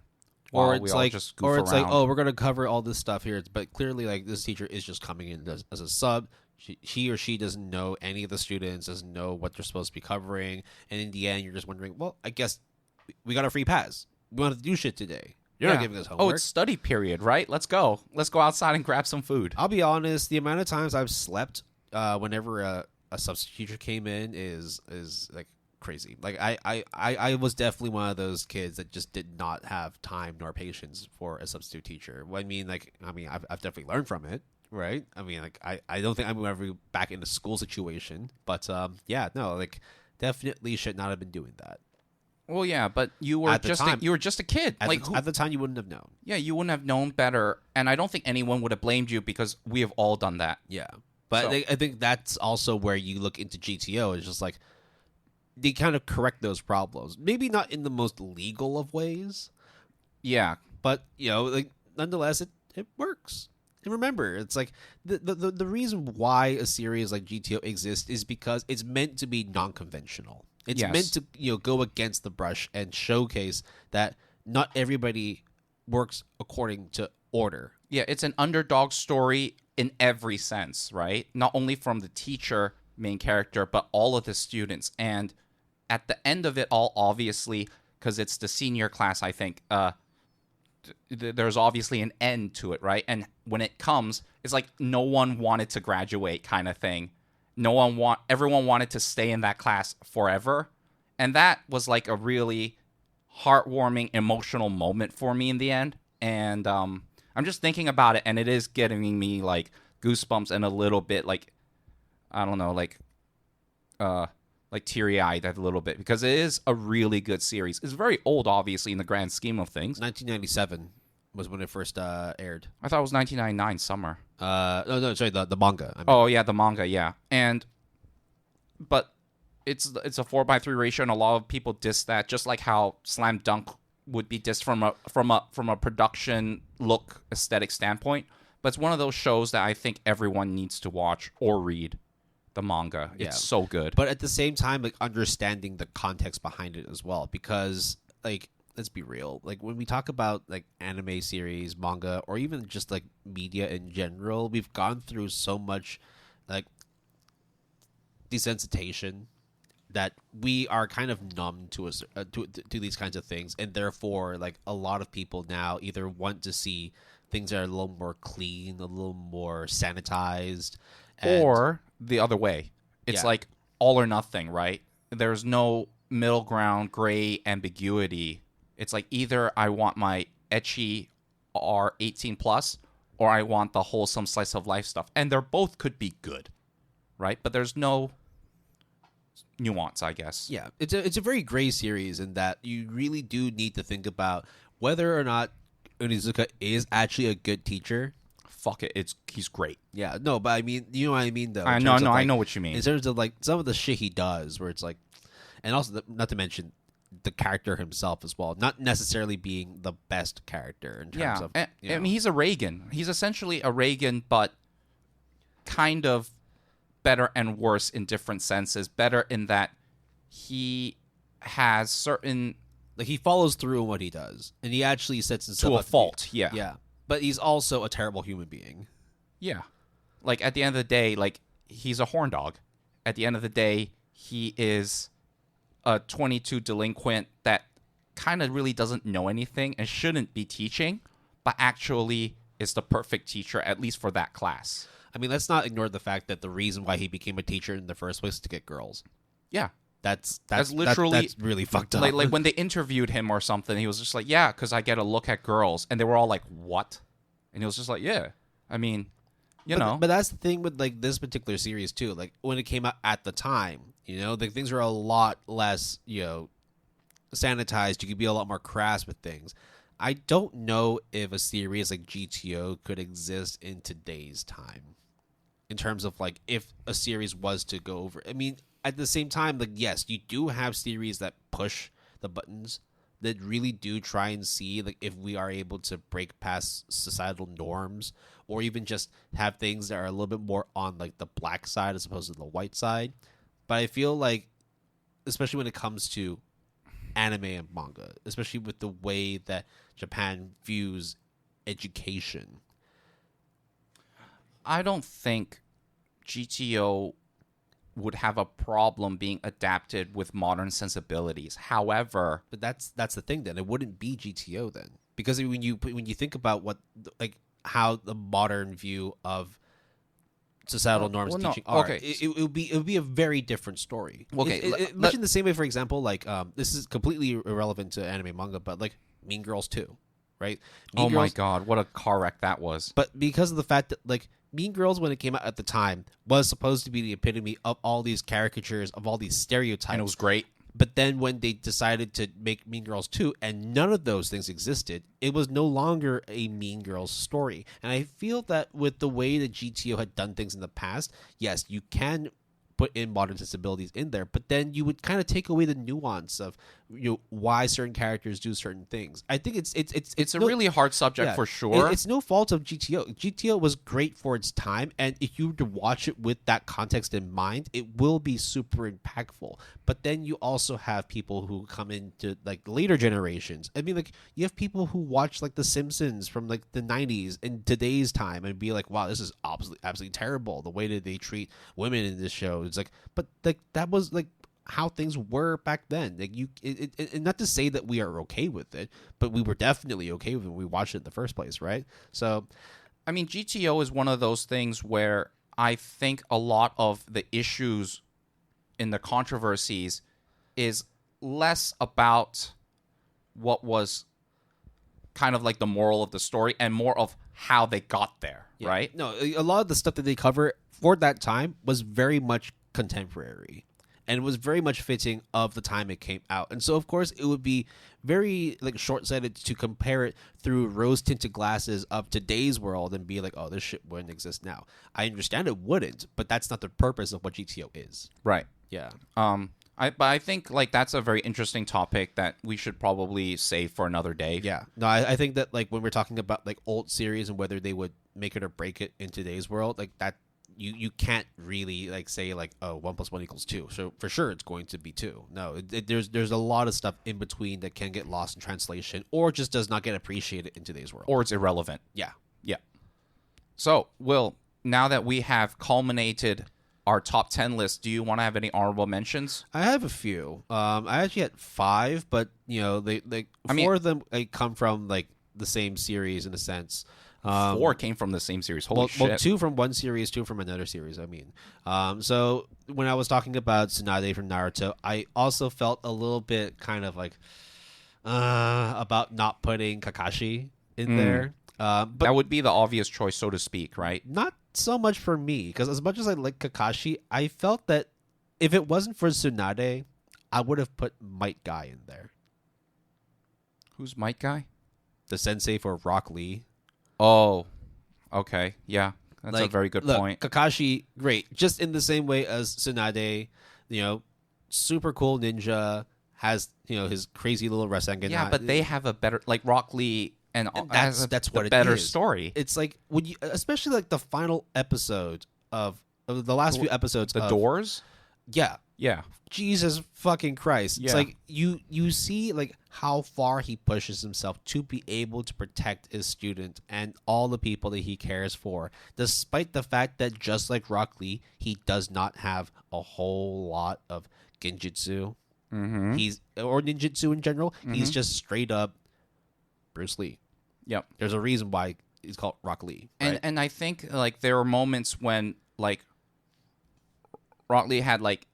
while we all just goof around. It's like, oh, we're gonna cover all this stuff here, but clearly, like, this teacher is just coming in as a sub. He or she doesn't know any of the students, doesn't know what they're supposed to be covering, and in the end, you're just wondering, well, I guess we got a free pass. We want to do shit today. You're not giving us homework. Oh, it's study period, right? Let's go. Let's go outside and grab some food. I'll be honest, the amount of times I've slept whenever a substitute teacher came in is like crazy. Like I was definitely one of those kids that just did not have time nor patience for a substitute teacher. I've definitely learned from it, right? I mean, like I don't think I'm ever back in a school situation, but definitely should not have been doing that. Well, yeah, but you were just a kid. At the time, you wouldn't have known. Yeah, you wouldn't have known better, and I don't think anyone would have blamed you because we have all done that. Yeah, but I think that's also where you look into GTO. It's just like they kind of correct those problems. Maybe not in the most legal of ways. Yeah, but nonetheless, it works. And remember, it's like the reason why a series like GTO exists is because it's meant to be non-conventional. It's meant to go against the brush and showcase that not everybody works according to order. Yeah, it's an underdog story in every sense, right? Not only from the teacher, main character, but all of the students. And at the end of it all, obviously, because it's the senior class, I think, there's obviously an end to it, right? And when it comes, it's like no one wanted to graduate kind of thing. Everyone wanted to stay in that class forever. And that was like a really heartwarming, emotional moment for me in the end. And I'm just thinking about it, and it is getting me like goosebumps and a little bit like, I don't know, like teary-eyed a little bit, because it is a really good series. It's very old, obviously, in the grand scheme of things. 1997 was when it first aired. I thought it was 1999 summer. No, sorry, the manga. I mean. Oh yeah, the manga, yeah. But it's a 4:3 ratio, and a lot of people diss that, just like how Slam Dunk would be dissed from a production look aesthetic standpoint. But it's one of those shows that I think everyone needs to watch or read the manga. Yeah. It's so good. But at the same time, like, understanding the context behind it as well, because, like, let's be real. Like, when we talk about, like, anime series, manga, or even just, like, media in general, we've gone through so much, like, desensitization that we are kind of numb to these kinds of things. And therefore, like, a lot of people now either want to see things that are a little more clean, a little more sanitized. Or the other way. It's like all or nothing, right? There's no middle ground, gray ambiguity. It's like either I want my ecchi or 18 plus, or I want the wholesome slice of life stuff. And they're both could be good, right? But there's no nuance, I guess. Yeah, it's a very gray series in that you really do need to think about whether or not Onizuka is actually a good teacher. Fuck it, he's great. Yeah, no, but I mean, you know what I mean, though. I know what you mean. In terms of, like, some of the shit he does, where it's like, and also not to mention the character himself as well, not necessarily being the best character in terms of. I mean, he's a Reagan. He's essentially a Reagan, but kind of better and worse in different senses. Better in that he has certain, like, he follows through on what he does, and he actually sets himself to a fault. Yeah. But he's also a terrible human being. Yeah. Like, at the end of the day, like, he's a horn dog. At the end of the day, he is a 22 delinquent that kind of really doesn't know anything and shouldn't be teaching, but actually is the perfect teacher, at least for that class. I mean, let's not ignore the fact that the reason why he became a teacher in the first place is to get girls. Yeah. That's literally that's really fucked up. Like when they interviewed him or something, he was just like, yeah, because I get a look at girls. And they were all like, what? And he was just like, yeah. I mean, you know. But that's the thing with, like, this particular series, too. Like, when it came out at the time, the things were a lot less, sanitized. You could be a lot more crass with things. I don't know if a series like GTO could exist in today's time. In terms of, like, if a series was to go over. I mean, at the same time, like, yes, you do have series that push the buttons, that really do try and see like if we are able to break past societal norms, or even just have things that are a little bit more on like the black side as opposed to the white side. But I feel like, especially when it comes to anime and manga, especially with the way that Japan views education, I don't think GTO would have a problem being adapted with modern sensibilities. However, but that's the thing. Then it wouldn't be GTO then, because when you think about what like how the modern view of societal norms well, no, teaching are, okay. it would be a very different story. Okay, much in the same way, for example, like this is completely irrelevant to anime manga, but like Mean Girls 2, right? Oh my god, what a car wreck that was. But because of the fact that like Mean Girls, when it came out at the time, was supposed to be the epitome of all these caricatures, of all these stereotypes. And it was great. But then when they decided to make Mean Girls 2 and none of those things existed, it was no longer a Mean Girls story. And I feel that with the way that GTO had done things in the past, yes, you can put in modern sensibilities in there, but then you would kind of take away the nuance of why certain characters do certain things. I think it's a really hard subject for sure. It's no fault of GTO. GTO was great for its time, and if you were to watch it with that context in mind, it will be super impactful. But then you also have people who come into like later generations. I mean, like you have people who watch like The Simpsons from like the 90s in today's time and be like, wow, this is absolutely terrible, the way that they treat women in this show. It's like, but like that was like how things were back then. Like and not to say that we are okay with it, but we were definitely okay with it when we watched it in the first place, right? So, I mean, GTO is one of those things where I think a lot of the issues in the controversies is less about what was kind of like the moral of the story and more of how they got there, right? No, a lot of the stuff that they cover for that time was very much contemporary and was very much fitting of the time it came out. And so, of course, it would be very like short-sighted to compare it through rose-tinted glasses of today's world and be like, oh, this shit wouldn't exist now. I understand it wouldn't, but that's not the purpose of what GTO is. Right. Yeah. But I think like that's a very interesting topic that we should probably save for another day. Yeah. No, I think that like when we're talking about like old series and whether they would make it or break it in today's world, like that you can't really like say like, oh, 1 + 1 = 2. So for sure it's going to be 2. No, there's a lot of stuff in between that can get lost in translation or just does not get appreciated in today's world. Or it's irrelevant. Yeah. Yeah. So, Will, now that we have culminated our top 10 list, do you want to have any honorable mentions? I have a few. I actually had 5, but they four of them come from like the same series in a sense. 4 came from the same series. Holy shit. Well, 2 from one series, 2 from another series, I mean. So when I was talking about Tsunade from Naruto, I also felt a little bit kind of like about not putting Kakashi in there. But that would be the obvious choice, so to speak, right? Not so much for me, because as much as I like Kakashi, I felt that if it wasn't for Tsunade, I would have put Might Guy in there. Who's Might Guy? The sensei for Rock Lee. Oh, okay. Yeah, that's a very good point. Kakashi, great. Just in the same way as Tsunade, super cool ninja, has, his crazy little Rasengan. Yeah, but they have a better, like Rock Lee, and that's what it better is. Story. It's like, when you, especially like the final episode of the last few episodes. The Doors? Yeah. Yeah. Jesus fucking Christ. Yeah. It's like you see like how far he pushes himself to be able to protect his student and all the people that he cares for, despite the fact that just like Rock Lee, he does not have a whole lot of genjutsu. Mm-hmm. Or ninjutsu in general. Mm-hmm. He's just straight up Bruce Lee. Yep. There's a reason why he's called Rock Lee. Right? And I think like there are moments when like Rock Lee had like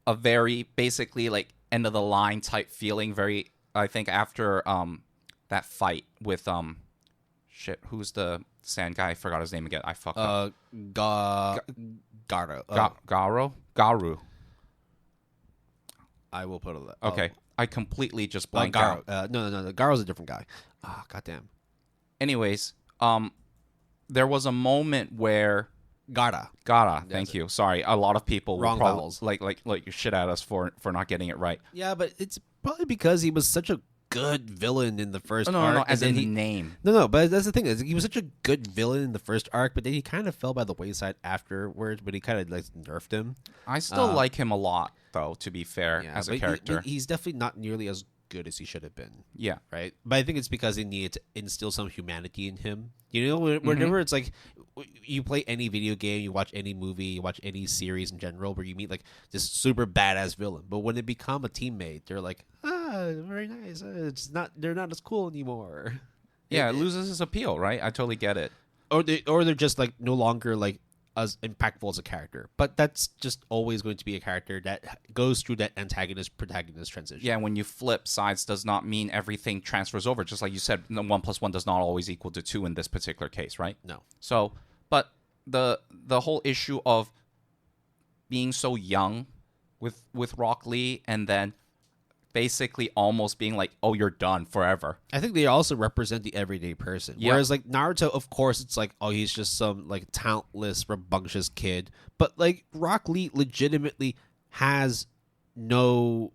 a very basically like end of the line type feeling. Very, I think after that fight with who's the sand guy? I forgot his name again. I fucked up. Garu. I will put it. Okay, I completely just blanked out. out. No. Garo's a different guy. Goddamn. Anyways, there was a moment where Gara. Thank you. Sorry, a lot of people wrong vowels. like shit at us for not getting it right. Yeah, but it's probably because he was such a good villain in the first No, arc. no, as and in then name. No, but that's the thing. Is he was such a good villain in the first arc, but then he kind of fell by the wayside afterwards. But he kind of like nerfed him. I still like him a lot, though. To be fair, as a character, he's definitely not nearly as good as he should have been. Yeah. Right. But I think it's because they needed to instill some humanity in him. You know, whenever it's like you play any video game, you watch any movie, you watch any series in general, where you meet like this super badass villain, but when they become a teammate, they're like, very nice. They're not as cool anymore. Yeah, it loses its appeal, right? I totally get it. Or they're just like no longer like as impactful as a character. But that's just always going to be a character that goes through that antagonist-protagonist transition. Yeah, when you flip sides does not mean everything transfers over. Just like you said, 1 + 1 does not always equal to 2 in this particular case, right? No. So, but the whole issue of being so young with Rock Lee and then basically almost being like, oh, you're done forever. I think they also represent the everyday person. Yep. Whereas like Naruto, of course, it's like, oh, he's just some like talentless, rambunctious kid. But like Rock Lee legitimately has no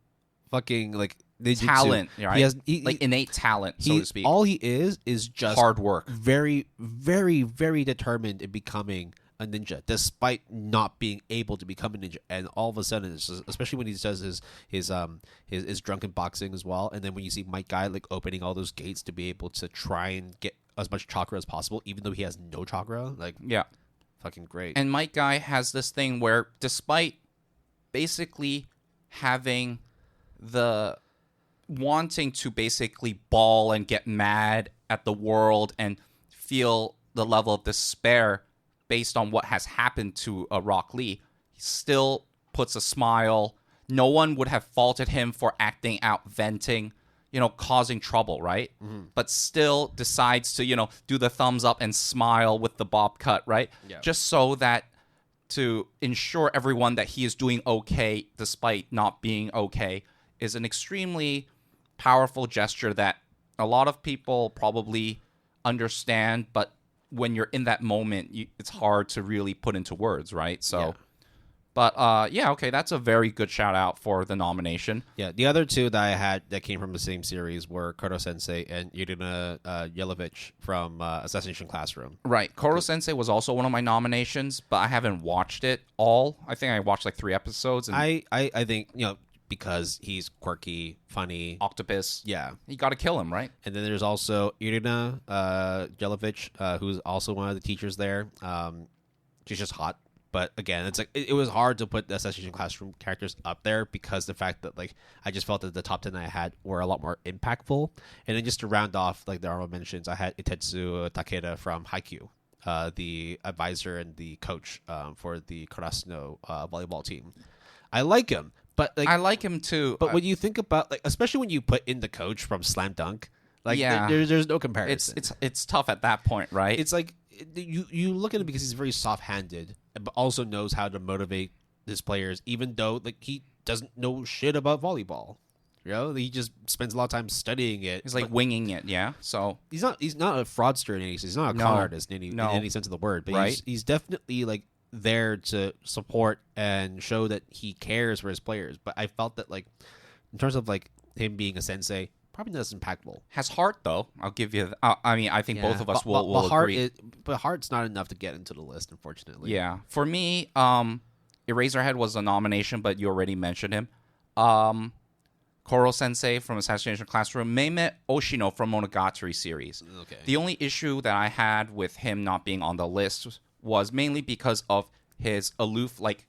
fucking like ninjutsu. Talent, right? He has like innate talent, so to speak. All he is just hard work. Very, very, very determined in becoming a ninja, despite not being able to become a ninja. And all of a sudden, it's just, especially when he does his drunken boxing as well, and then when you see Might Guy like opening all those gates to be able to try and get as much chakra as possible, even though he has no chakra, like Yeah. fucking great. And Might Guy has this thing where despite basically having the wanting to basically bawl and get mad at the world and feel the level of despair based on what has happened to Rock Lee, he still puts a smile. No one would have faulted him for acting out, venting, causing trouble, right? Mm-hmm. But still decides to, do the thumbs up and smile with the bob cut, right? Yeah. Just so that to ensure everyone that he is doing okay despite not being okay is an extremely powerful gesture that a lot of people probably understand, but when you're in that moment, it's hard to really put into words, right? So, yeah. But okay, that's a very good shout out for the nomination. Yeah, the other two that I had that came from the same series were Koro Sensei and Irina Yelovich from Assassination Classroom. Right. Koro Sensei was also one of my nominations, but I haven't watched it all. I think I watched like 3 episodes. And I think, because he's quirky, funny. Octopus. Yeah. You got to kill him, right? And then there's also Irina Yelovich, who's also one of the teachers there. She's just hot. But again, it's like it was hard to put the Assassination Classroom characters up there because the fact that like I just felt that the top 10 I had were a lot more impactful. And then just to round off like the honorable mentions, I had Itetsu Takeda from Haikyuu, the advisor and the coach for the Karasuno volleyball team. I like him, but like I like him too. But when you think about like, especially when you put in the coach from Slam Dunk, like there's no comparison. It's tough at that point, right? It's like you look at him because he's very soft-handed, but also knows how to motivate his players, even though like he doesn't know shit about volleyball. He just spends a lot of time studying it. He's like winging it, yeah. So he's not a fraudster in any sense. He's not a con artist in any sense of the word. But right? he's definitely like there to support and show that he cares for his players. But I felt that like in terms of like him being a sensei, probably not as impactful. Has heart though. I'll give you. I think both of us will agree. But heart's not enough to get into the list, unfortunately. Yeah, for me, Eraserhead was a nomination, but you already mentioned him. Koro Sensei from Assassination Classroom, Meime Oshino from Monogatari series. Okay. The only issue that I had with him not being on the list was mainly because of his aloof, like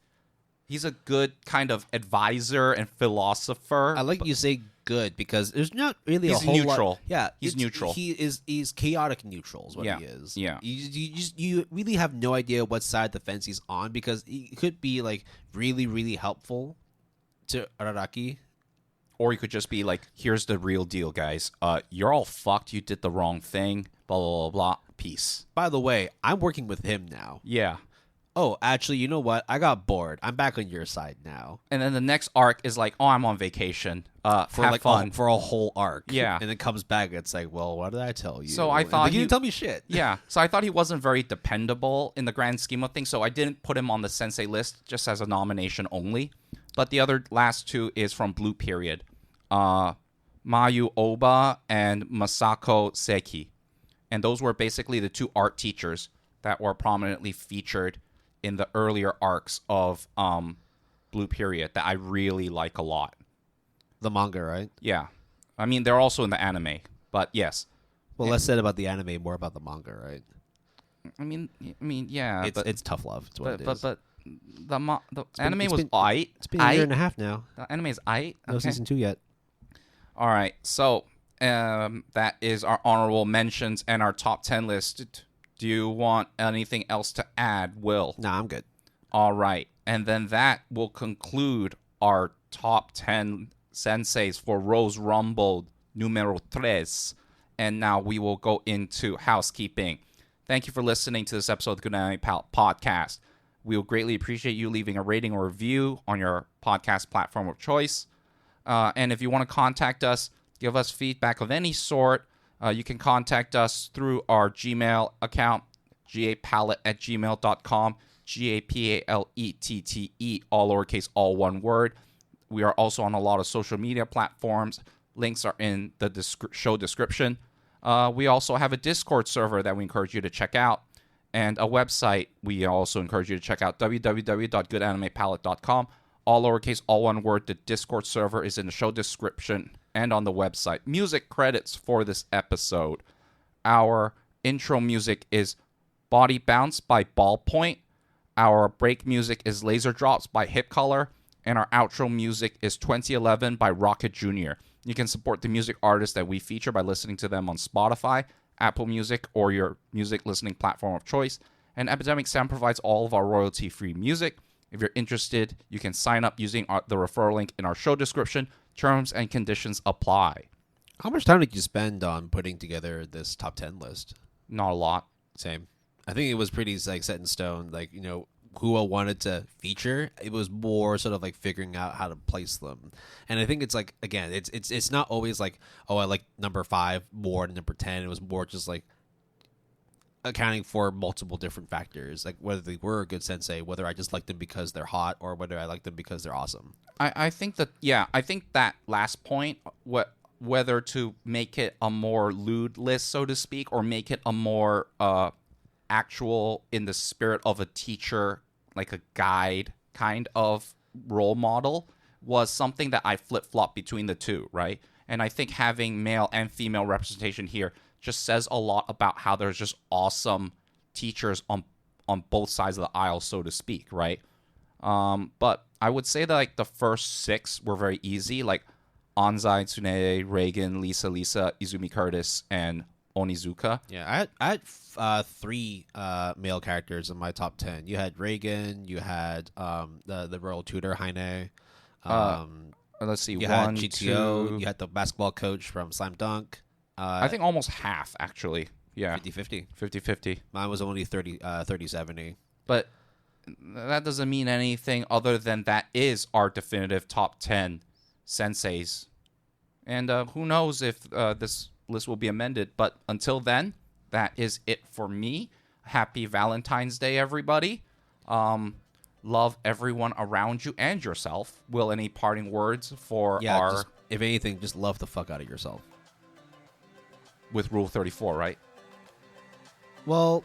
he's a good kind of advisor and philosopher. I like you say good because there's not really he's a whole neutral. lot. Yeah, he's neutral. He's chaotic neutral is what he is. Yeah. You really have no idea what side of the fence he's on because he could be like really, really helpful to Araraki. Or you could just be like, here's the real deal, guys. You're all fucked. You did the wrong thing. Blah, blah, blah, blah. Peace. By the way, I'm working with him now. Yeah. Oh, actually, you know what? I got bored. I'm back on your side now. And then the next arc is like, oh, I'm on vacation. For have like fun. for a whole arc. Yeah. And then comes back. It's like, well, what did I tell you? So I thought you didn't tell me shit. Yeah. So I thought he wasn't very dependable in the grand scheme of things. So I didn't put him on the sensei list just as a nomination only. But the other last two is from Blue Period. Mayu Oba and Masako Seki. And those were basically the two art teachers that were prominently featured in the earlier arcs of Blue Period that I really like a lot. The manga, right? Yeah. I mean, they're also in the anime, but yes. Well, less said about the anime, more about the manga, right? I mean, yeah. It's tough love. It's what it is. But the anime was aight. It's been a year and a half now. The anime is aight. No season 2 yet. All right. So that is our honorable mentions and our top 10 list. Do you want anything else to add, Will? Nah, I'm good. All right. And then that will conclude our top 10 senseis for Rose Rumble numero 3. And now we will go into housekeeping. Thank you for listening to this episode of the Good Anime Palette Podcast. We will greatly appreciate you leaving a rating or review on your podcast platform of choice. And if you want to contact us, give us feedback of any sort, you can contact us through our Gmail account, gapalette@gmail.com, GAPALETTE, all lowercase, all one word. We are also on a lot of social media platforms. Links are in the show description. We also have a Discord server that we encourage you to check out, and a website we also encourage you to check out, www.goodanimepalette.com. All lowercase, all one word. The Discord server is in the show description and on the website. Music credits for this episode. Our intro music is Body Bounce by Ballpoint. Our break music is Laser Drops by Hip Color. And our outro music is 2011 by Rocket Jr. You can support the music artists that we feature by listening to them on Spotify, Apple Music, or your music listening platform of choice. And Epidemic Sound provides all of our royalty-free music. If you're interested, you can sign up using the referral link in our show description. Terms and conditions apply. How much time did you spend on putting together this top 10 list? Not a lot. Same. I think it was pretty like set in stone. Like, you know, who I wanted to feature. It was more sort of like figuring out how to place them. And I think it's like, again, it's not always like, oh, I like number 5 more than number 10. It was more just like accounting for multiple different factors, like whether they were a good sensei, whether I just like them because they're hot, or whether I like them because they're awesome. I think that that last point, whether to make it a more lewd list, so to speak, or make it a more actual in the spirit of a teacher, like a guide kind of role model, was something that I flip-flop between the two, right? And I think having male and female representation here just says a lot about how there's just awesome teachers on both sides of the aisle, so to speak, right? But I would say that like the first 6 were very easy, like Anzai, Tsunade, Reagan, Lisa, Izumi Curtis, and Onizuka. Yeah, I had 3 male characters in my top 10. You had Reagan, you had the royal tutor Heine. Let's see, you 1, had GTO, 2. you had the basketball coach from Slam Dunk. I think almost half, actually. Yeah. 50-50. 50-50. Mine was only 30-70. But that doesn't mean anything other than that is our definitive top 10 senseis. And who knows if this list will be amended. But until then, that is it for me. Happy Valentine's Day, everybody. Love everyone around you and yourself. Will, any parting words for our... Just, if anything, just love the fuck out of yourself. With Rule 34, right? Well,